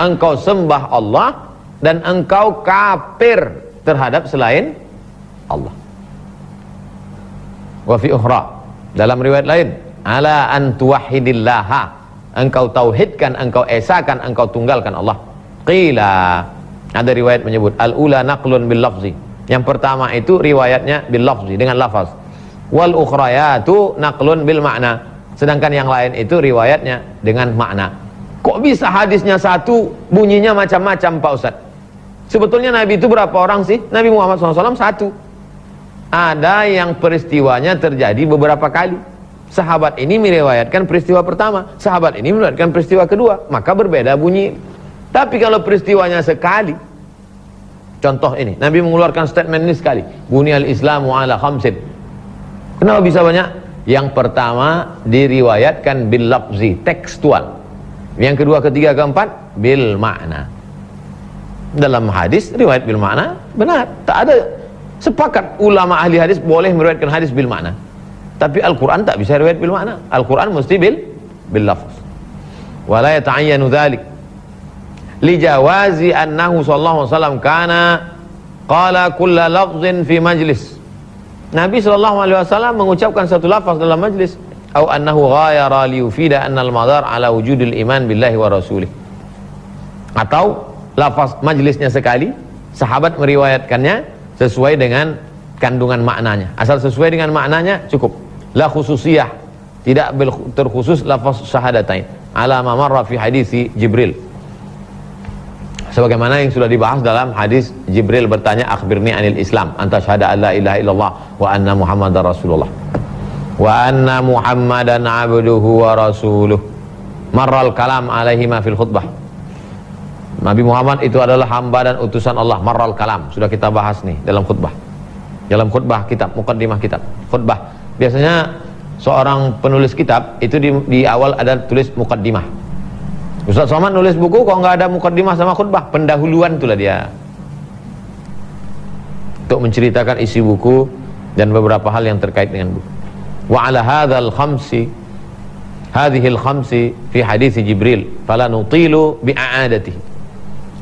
A: Engkau sembah Allah dan engkau kafir terhadap selain Allah. Wa fi ukhra, dalam riwayat lain, ala an tuwahhidillaha, engkau tauhidkan, engkau esakan, engkau tunggalkan Allah. Qila, ada riwayat menyebut al-ula naqlun bil lafzi, yang pertama itu riwayatnya bil lafzi, dengan lafaz. Wal ukhrayatu naqlun bil makna, sedangkan yang lain itu riwayatnya dengan makna. Kok bisa hadisnya satu, bunyinya macam-macam Pak Ustaz? Sebetulnya Nabi itu berapa orang sih? Nabi Muhammad SAW satu. Ada yang peristiwanya terjadi beberapa kali. Sahabat ini meriwayatkan peristiwa pertama, sahabat ini meriwayatkan peristiwa kedua, maka berbeda bunyi. Tapi kalau peristiwanya sekali, contoh ini, Nabi mengeluarkan statement ini sekali, bunyal islamu ala khamsin. Kenapa bisa banyak? Yang pertama diriwayatkan bil lafzi, tekstual. Yang kedua, ketiga, keempat bil makna. Dalam hadis riwayat bil makna benar, tak ada, sepakat ulama ahli hadis boleh meriwayatkan hadis bil makna. Tapi Al-Quran tak bisa riwayat bil makna. Al-Quran mesti bil lafz. Wala yata'ayyanu dzalik li jawazi annahu sallallahu alaihi wasallam kana qala kulla lafzin fi majlis. Nabi sallallahu alaihi wasallam mengucapkan satu lafaz dalam majlis, atau annahu ghayara li yufida anna al-madar ala wujudil iman billahi wa rasulih. Atau lafaz majlisnya sekali, sahabat meriwayatkannya sesuai dengan kandungan maknanya. Asal sesuai dengan maknanya cukup. La khususiyah, tidak terkhusus lafaz syahadatain. Ala ma marra fi hadisi Jibril. Sebagaimana yang sudah dibahas dalam hadis Jibril bertanya, akhbirni anil Islam, anta syahada an la ilaha illallah wa anna Muhammadar Rasulullah. Wa anna Muhammadan abduhu wa rasuluh. Marral kalam alaihi ma fil khutbah. Nabi Muhammad itu adalah hamba dan utusan Allah. Marral kalam, sudah kita bahas nih dalam khutbah. Dalam khutbah kitab, muqaddimah kitab. Khutbah. Biasanya seorang penulis kitab itu di awal ada tulis muqaddimah. Ustaz Somad nulis buku kok nggak ada muqaddimah sama khutbah, pendahuluan itulah dia. Untuk menceritakan isi buku dan beberapa hal yang terkait dengan buku. Wa ala hadzal khamsi, hadhil khamsi fi hadis Jibril fala nutilu bi a'adatihi.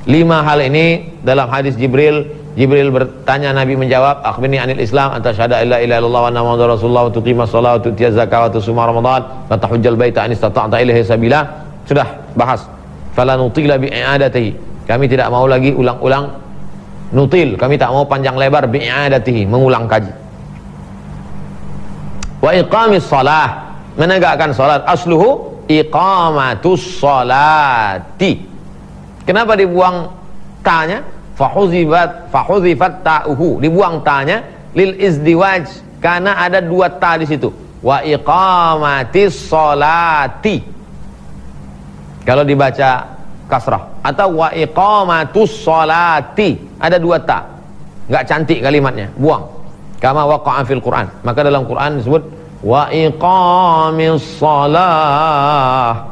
A: 5 hal ini dalam hadis Jibril. Jibril bertanya, Nabi menjawab, akhbirni anil Islam, anta syahada illa ilaha illallah wa anna muhammadar rasulullah wa tuqimas shalah wa tu'tiyaz zakah wa tusuma ramadan wa tahujjal baita in istata'ta ilaihi sabila. Sudah bahas. Fala nutila bi i'adatihi. Kami tidak mau lagi ulang-ulang nutil, kami tak mau panjang lebar bi i'adatihi, mengulang kaji. Wa iqamis shalah, menegakkan salat. Asluhu iqamatus salati. Kenapa dibuang ta-nya? Fahuzifat ta'uhu, dibuang ta-nya lil izdiwaj, karena ada dua ta di situ. Wa iqamatis salati kalau dibaca kasrah, atau wa iqamatus salati ada dua ta, nggak cantik kalimatnya, buang. Kama waqa'a fil Quran, maka dalam Quran disebut wa iqamis salah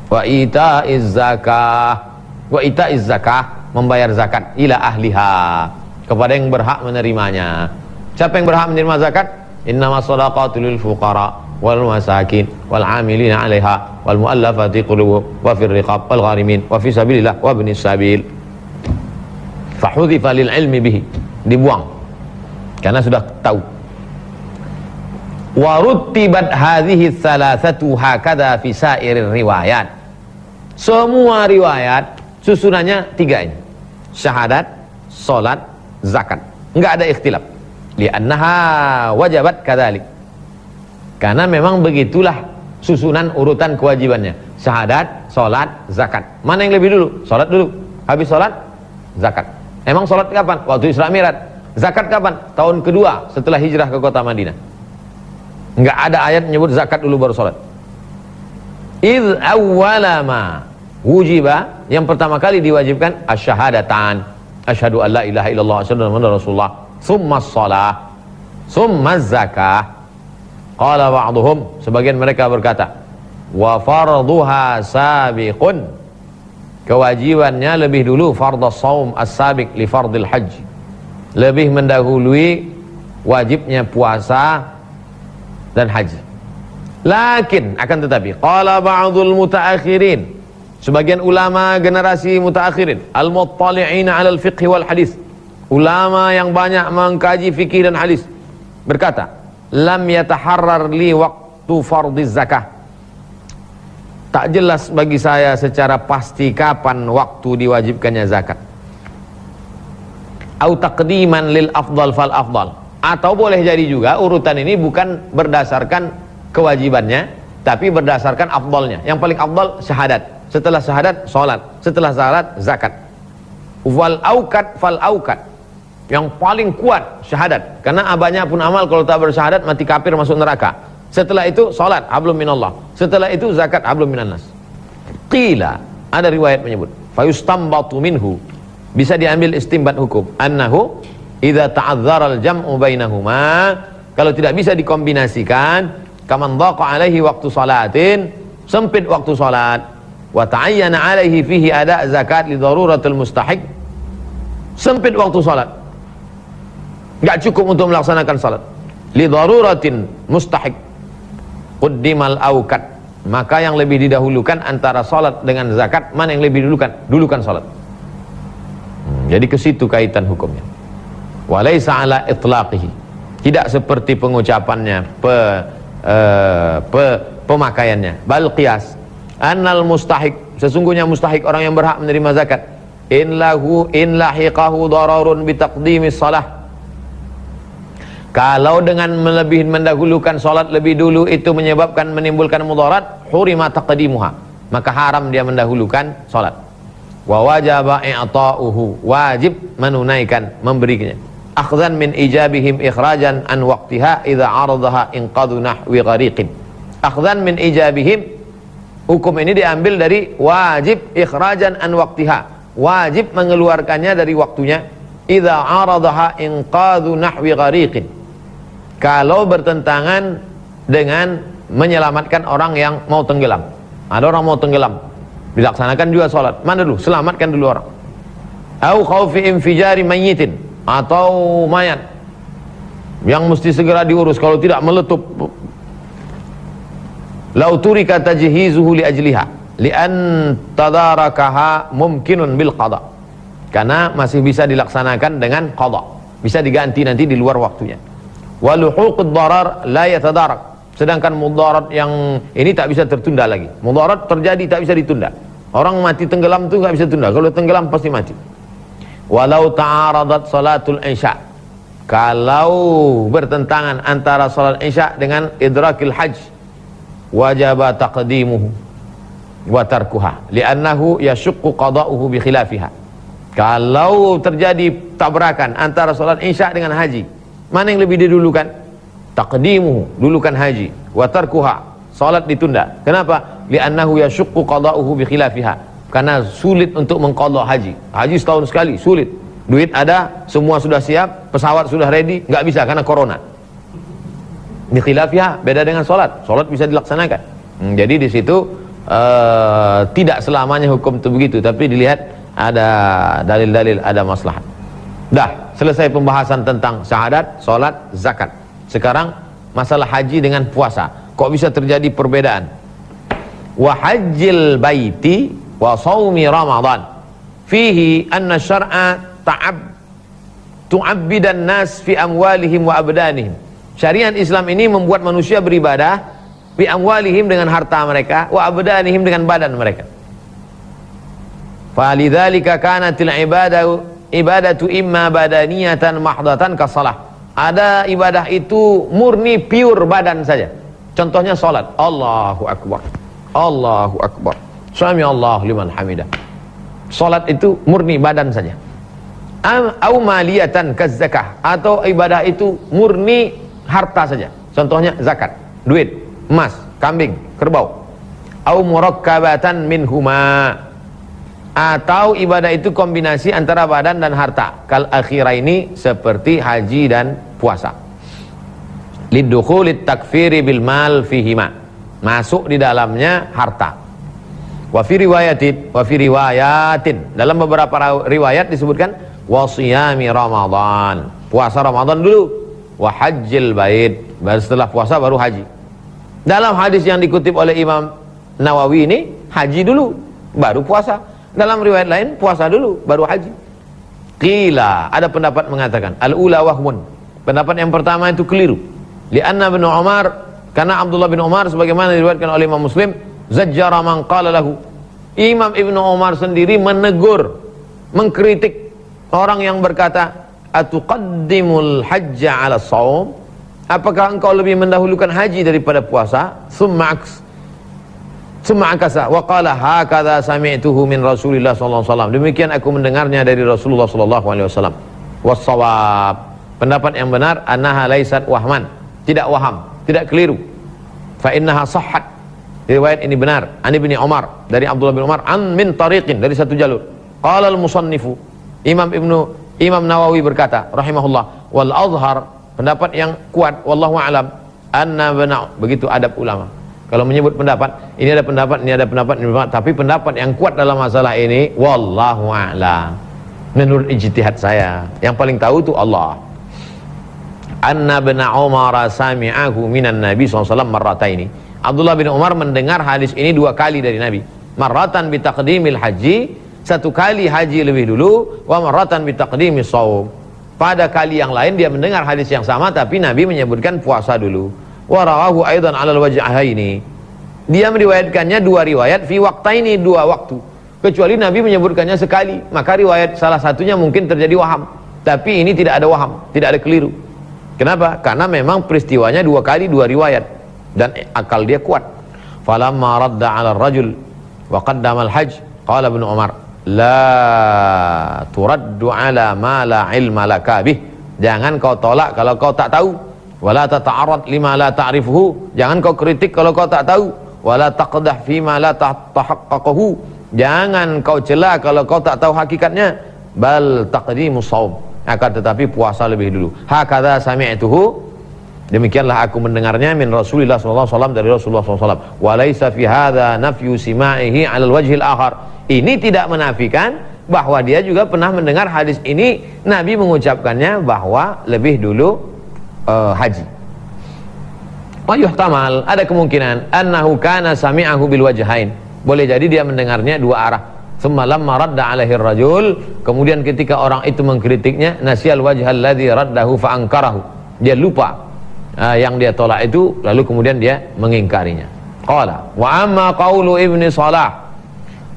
A: wa ita'iz zakah. Wa ita'iz zakah, membayar zakat, ila ahliha, kepada yang berhak menerimanya. Siapa yang berhak menerima zakat? Innamas shadaqatu lil fuqara wal masakin wal 'amilina 'alaiha wal mu'allafati qulubuhum wa fir riqab wal gharimin wa fi sabilillah wa ibnis sabil. Fahudhifa lil ilmi bihi, dibuang karena sudah tahu. Wa ruttibat hadhihi thalathatu hakadha fi sairir riwayat. Semua riwayat susunannya tiga ini: syahadat, salat, zakat. Enggak ada ikhtilaf. Li'annaha wajabat kadzalik. Karena memang begitulah susunan urutan kewajibannya. Syahadat, salat, zakat. Mana yang lebih dulu? Salat dulu. Habis salat, zakat. Emang salat kapan? Waktu Isra Mi'raj. Zakat kapan? Tahun kedua setelah hijrah ke kota Madinah. Enggak ada ayat menyebut zakat dulu baru salat. Idz awwala ma wujiba, yang pertama kali diwajibkan asyhadatan, asyhadu an la ilaha illallah asyhadu anna muhammadar rasulullah, tsumma shalah, tsumma zakah. Qala ba'dhum, sebagian mereka berkata, wa fardhuha sabiqun, kewajibannya lebih dulu fardhus shaum as-sabiq li fardhil hajj, lebih mendahului wajibnya puasa dan haji. Lakin, akan tetapi, qala ba'dhul mutaakhirin, sebagian ulama generasi mutaakhirin, al-muttali'ina 'alal fiqh wal hadis, ulama yang banyak mengkaji fikih dan hadis, berkata, lam yataharrar li waqtu fardhiz zakah, tak jelas bagi saya secara pasti kapan waktu diwajibkannya zakat. Au taqdiman lil afdal fal afdal, atau boleh jadi juga urutan ini bukan berdasarkan kewajibannya, tapi berdasarkan afdalnya. Yang paling afdal syahadat, setelah syahadat salat, setelah salat zakat. Wal aukat fal aukat, yang paling kuat syahadat, karena banyak pun amal kalau tak bersyahadat mati kafir masuk neraka. Setelah itu salat hablum minallah, setelah itu zakat hablum minannas. Qila, ada riwayat menyebut fayustambatu minhu, bisa diambil istimbat hukum, annahu idza ta'adzdzara al-jam'u bainahuma, kalau tidak bisa dikombinasikan, kaman dhaqa alaihi waktu salatin, sempit waktu salat, wa ta'ayyana alaihi fihi ada zakat li daruratil mustahiq, sempit waktu salat, enggak cukup untuk melaksanakan salat, li daruratin mustahiq, quddimal aukat, maka yang lebih didahulukan antara salat dengan zakat, mana yang lebih dulukan salat. Jadi ke situ kaitan hukumnya. Walaysa ala itlaqihi, tidak seperti pengucapannya, pemakaiannya. Bal qiyas annal mustahiq, sesungguhnya mustahiq, orang yang berhak menerima zakat, in lahiqahu dararun bitaqdimis salah, kalau dengan mendahulukan salat lebih dulu itu menyebabkan menimbulkan mudarat, hurima taqdimuha, maka haram dia mendahulukan salat. Wa wajaba i'ta'uhu, wajib menunaikan, memberinya. Akhzan min ijabihim ikhrajan an waqtiha idza aradaha inqadhu nahwi ghariqin. Akhzan min ijabihim, hukum ini diambil dari wajib ikhrajan an waqtiha, wajib mengeluarkannya dari waktunya, idza aradaha inqadhu nahwi ghariqin, kalau bertentangan dengan menyelamatkan orang yang mau tenggelam. Ada orang mau tenggelam, dilaksanakan juga sholat, mana dulu? Selamatkan dulu orang. Au khaufi infijari mayyitin, atau mayat yang mesti segera diurus, kalau tidak meletup. Lau turika tajhizuhu li ajliha li'an tadarakaha mumkinun bil qada, karena masih bisa dilaksanakan dengan qada, bisa diganti nanti di luar waktunya. Wa luhuqud darar la yatadarak, sedangkan mudarat yang ini tak bisa tertunda lagi. Mudarat terjadi tak bisa ditunda. Orang mati tenggelam itu tak bisa tunda, kalau tenggelam pasti mati. Walau ta'aradat salatul isya, kalau bertentangan antara salat isya dengan idrakil hajj, wajaba taqdimuhu wa tarkuha li'annahu yashuqqu qada'uhu bi khilafiha. Kalau terjadi tabrakan antara salat isya dengan haji, mana yang lebih didulukan? Taqdimuhu, dulukan haji, wa tarkuha, salat ditunda. Kenapa? Li'annahu yashuqqu qada'uhu bi khilafiha. Karena sulit untuk mengqadha haji. Haji setahun sekali, sulit. Duit ada, semua sudah siap, pesawat sudah ready, nggak bisa karena corona. Bi khilafiha, beda dengan salat. Salat bisa dilaksanakan. Jadi di situ tidak selamanya hukum itu begitu, tapi dilihat ada dalil-dalil, ada maslahat. Dah, selesai pembahasan tentang syahadat, salat, zakat. Sekarang masalah haji dengan puasa. Kok bisa terjadi perbedaan? Wa hajjil baiti wa shaumi Ramadan fihi anna syar'a tu'abbidan nas fi amwalihim wa abdanihim. Syariat Islam ini membuat manusia beribadah fi amwalihim dengan harta mereka, wa abdanihim dengan badan mereka. Falidzalika kanatil ibadatu imma badaniyatan mahdatan kasalah. Ada ibadah itu murni pure badan saja. Contohnya salat, Allahu Akbar, Allahu Akbar, Sami Allah liman hamidah. Salat itu murni badan saja. Au maliyatan kazakah, atau ibadah itu murni harta saja. Contohnya zakat, duit, emas, kambing, kerbau. Au murakkabatan minhuma, atau ibadah itu kombinasi antara badan dan harta. Kal akhiraini, seperti haji dan puasa. Lidukhulit takfiri bil mal fihima, masuk di dalamnya harta. Wa fi riwayatin, dalam beberapa riwayat disebutkan wasiyami Ramadan, puasa Ramadan dulu, wa hajjil bait, baru setelah puasa baru haji. Dalam hadis yang dikutip oleh Imam Nawawi ini, haji dulu baru puasa. Dalam riwayat lain, puasa dulu baru haji. Qila, ada pendapat mengatakan al-ula wahmun, pendapat yang pertama itu keliru. Li'anna bin Umar, karena Abdullah bin Umar sebagaimana diriwayatkan oleh Imam Muslim, zajjara man qala lahu, Imam Ibnu Umar sendiri menegur, mengkritik orang yang berkata, atuqaddimul hajja ala shaum, apakah engkau lebih mendahulukan haji daripada puasa? Summa akasa wa qala hakadha sami'tuhu min Rasulillah sallallahu alaihi wasallam, demikian aku mendengarnya dari Rasulullah sallallahu alaihi wasallam. Was-shawab, pendapat yang benar, annaha laysat wahman, tidak waham, tidak keliru. Fa innaha sahhat, riwayat ini benar. An Ibnu Umar, dari Abdullah bin Umar, an min tariqin, dari satu jalur. Qala al-musannifu, Imam Nawawi berkata rahimahullah, wal azhar, pendapat yang kuat, wallahu a'lam, anna bana, begitu adab ulama. Kalau menyebut pendapat, ini ada pendapat, ini ada pendapat, ini ada pendapat, tapi pendapat yang kuat dalam masalah ini, wallahu a'lam, menurut ijtihad saya, yang paling tahu itu Allah. Anna bin Umar sami'ahu minan Nabi SAW marrataini, Abdullah bin Umar mendengar hadis ini dua kali dari Nabi. Marratan bi taqdimil haji, satu kali haji lebih dulu, wa marratan bi taqdimis shaum, pada kali yang lain dia mendengar hadis yang sama tapi Nabi menyebutkan puasa dulu. Wa rawahu aidan 'alal wajhaini, dia meriwayatkannya dua riwayat fi waqtaini, dua waktu, kecuali Nabi menyebutkannya sekali, maka riwayat salah satunya mungkin terjadi waham, tapi ini tidak ada waham, tidak ada keliru. Kenapa? Karena memang peristiwanya dua kali, dua riwayat, dan akal dia kuat. Falamma radda 'ala ar-rajul wa qaddama al-hajj, qala Ibnu Umar, la turaddu 'ala ma la ilma laka bih, jangan kau tolak kalau kau tak tahu. Wala tata'arrad lima la ta'rifuhu, jangan kau kritik kalau kau tak tahu. Wala taqdah fi ma la tahaqqaqahu, jangan kau cela kalau kau tak tahu hakikatnya. Bal taqdimus shaum, akan tetapi puasa lebih dulu. Hakadha sami'tuhu, demikianlah aku mendengarnya min Rasulillah sallallahu alaihi wasallam, dari Rasulullah sallallahu alaihi wasallam. Wa laisa fi hadza nafyu sima'ihi 'ala al-wajhil akhar, ini tidak menafikan bahwa dia juga pernah mendengar hadis ini Nabi mengucapkannya bahwa lebih dulu haji. Wa yuhtamal, ada kemungkinan annahu kana sami'ahu bil wajhain, boleh jadi dia mendengarnya dua arah. Tsumma lamma radda 'alaihi ar-rajul, kemudian ketika orang itu mengkritiknya, nasyal wajhal ladzi raddahu fa ankarahu, dia lupa yang dia tolak itu, lalu kemudian dia mengingkarinya. Qala wa amma qaulu Ibnu Salah,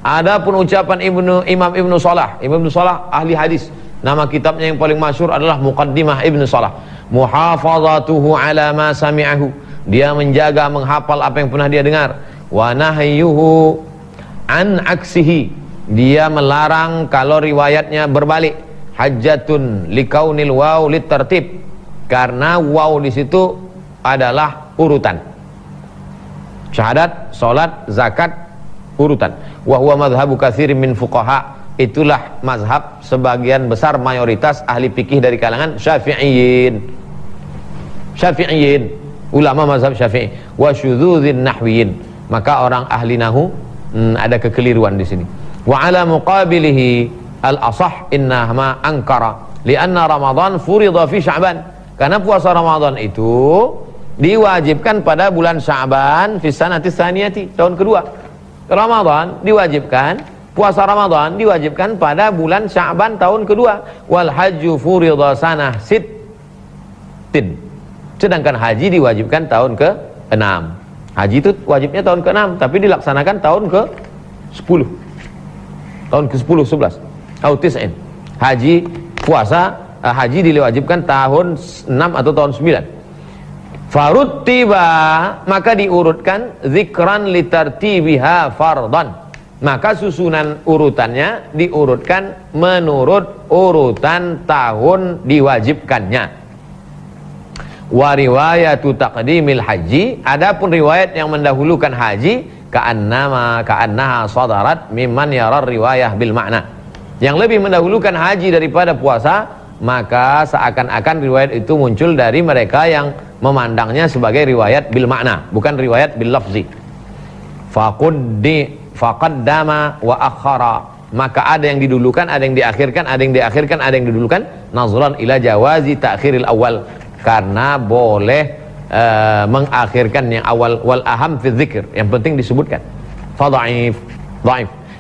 A: adapun ucapan Imam Ibnu Salah, Imam Ibnu Salah ahli hadis, Nama kitabnya yang paling masyhur adalah Muqaddimah Ibnu Salah. Muhafazatuhu ala ma sami'ahu, dia menjaga, menghafal apa yang pernah dia dengar. Wa nahyuhu an aksihi, dia melarang kalau riwayatnya berbalik. Hajjatun likaunil waw litartib, karena waw di situ adalah urutan. Syahadat, salat, zakat, urutan. Wa huwa madhhabu katsirin min fuqaha, itulah mazhab sebagian besar mayoritas ahli fikih dari kalangan Syafi'iyyin. Syafi'iyyin, ulama mazhab Syafi'i. Wa syudzuzin nahwiyyin, maka orang ahli nahu ada kekeliruan di sini. Wa ala muqabilihi al-asah innahma ankara lianna Ramadan furida fi Sya'ban, karena puasa Ramadan itu diwajibkan pada bulan Sya'ban fi sanati tsaniyati, tahun kedua. Ramadan diwajibkan, puasa Ramadan diwajibkan pada bulan Sya'ban tahun kedua. Wal hajju furida sanah sittin, sedangkan haji diwajibkan tahun ke-6. Haji itu wajibnya tahun ke-6, tapi dilaksanakan tahun ke-10, tahun ke-10, 11 atau 9. Haji puasa, haji diwajibkan tahun 6 atau tahun 9. Faruttiba, maka diurutkan zikran litartibiha fardan, maka susunan urutannya diurutkan menurut urutan tahun diwajibkannya. Wa riwayatu taqdimil haji, adapun riwayat yang mendahulukan haji, ka'annaha sadarat mimman yara riwayah bil makna, yang lebih mendahulukan haji daripada puasa, maka seakan-akan riwayat itu muncul dari mereka yang memandangnya sebagai riwayat bil makna, bukan riwayat bil lafzi. Faqaddama wa akhara, maka ada yang didulukan, ada yang diakhirkan, ada yang diakhirkan, ada yang didulukan, nazran ila jawazi ta'khiril awal, karena boleh mengakhirkan yang awal. Wal aham fi dzikr, yang penting disebutkan. Fa dhaif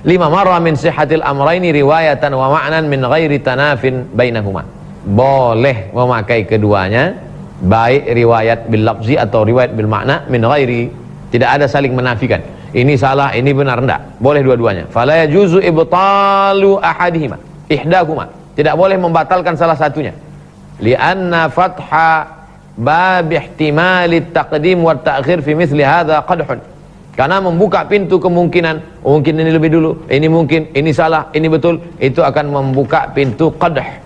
A: lima marra min sihhatil amrayni riwayatan wa ma'nan min ghairi tanafin bainahuma, boleh memakai keduanya, baik riwayat bil lafzi atau riwayat bil makna, min ghairi, tidak ada saling menafikan, ini salah, ini benar, enggak, boleh dua-duanya. Fala yajuzu ibtalu ahadihima, ihdahuma, tidak boleh membatalkan salah satunya. Lianna fatha bab ihtimali taqdim wa ta'khir fi mithli hadha qadhun, karena membuka pintu kemungkinan, mungkin ini lebih dulu, ini mungkin, ini salah, ini betul, itu akan membuka pintu qadh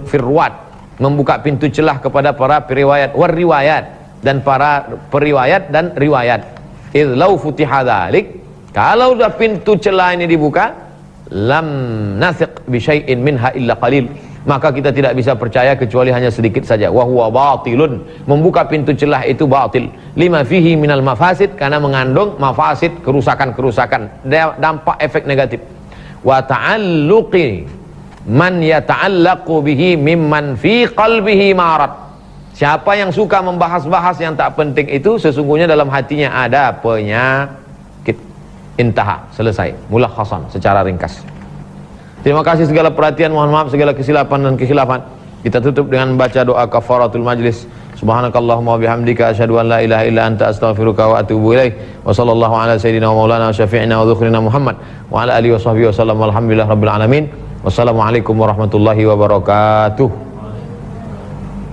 A: firwat, membuka pintu celah kepada para periwayat war riwayat, dan para periwayat dan riwayat. Idz law futiha dzalik, kalau sudah pintu celah ini dibuka, lam nathiq bi syai'in minha illa qalil, maka kita tidak bisa percaya kecuali hanya sedikit saja. Wa huwa batilun, membuka pintu celah itu batil. Lima fihi minal mafasid, karena mengandung mafasid, kerusakan-kerusakan, dampak efek negatif. Wa ta'alluqi man yata'allaqu bihi mimman fi qalbihi marad, siapa yang suka membahas-bahas yang tak penting itu, sesungguhnya dalam hatinya ada penyakit. Intaha, selesai, mulakhasan secara ringkas. Terima kasih segala perhatian, mohon maaf segala kesilapan dan kekhilafan. Kita tutup dengan membaca doa kafaratul majlis. Subhanakallahumma wabihamdika asyhadu an la ilaha illa anta astaghfiruka wa atubu ilaik. Wa sallallahu ala sayyidina wa maulana wa syafi'ina wa dzukhrina Muhammad wa ala alihi wa sahbihi wa sallam. Walhamdulillahirabbil alamin. Wassalamualaikum warahmatullahi wabarakatuh.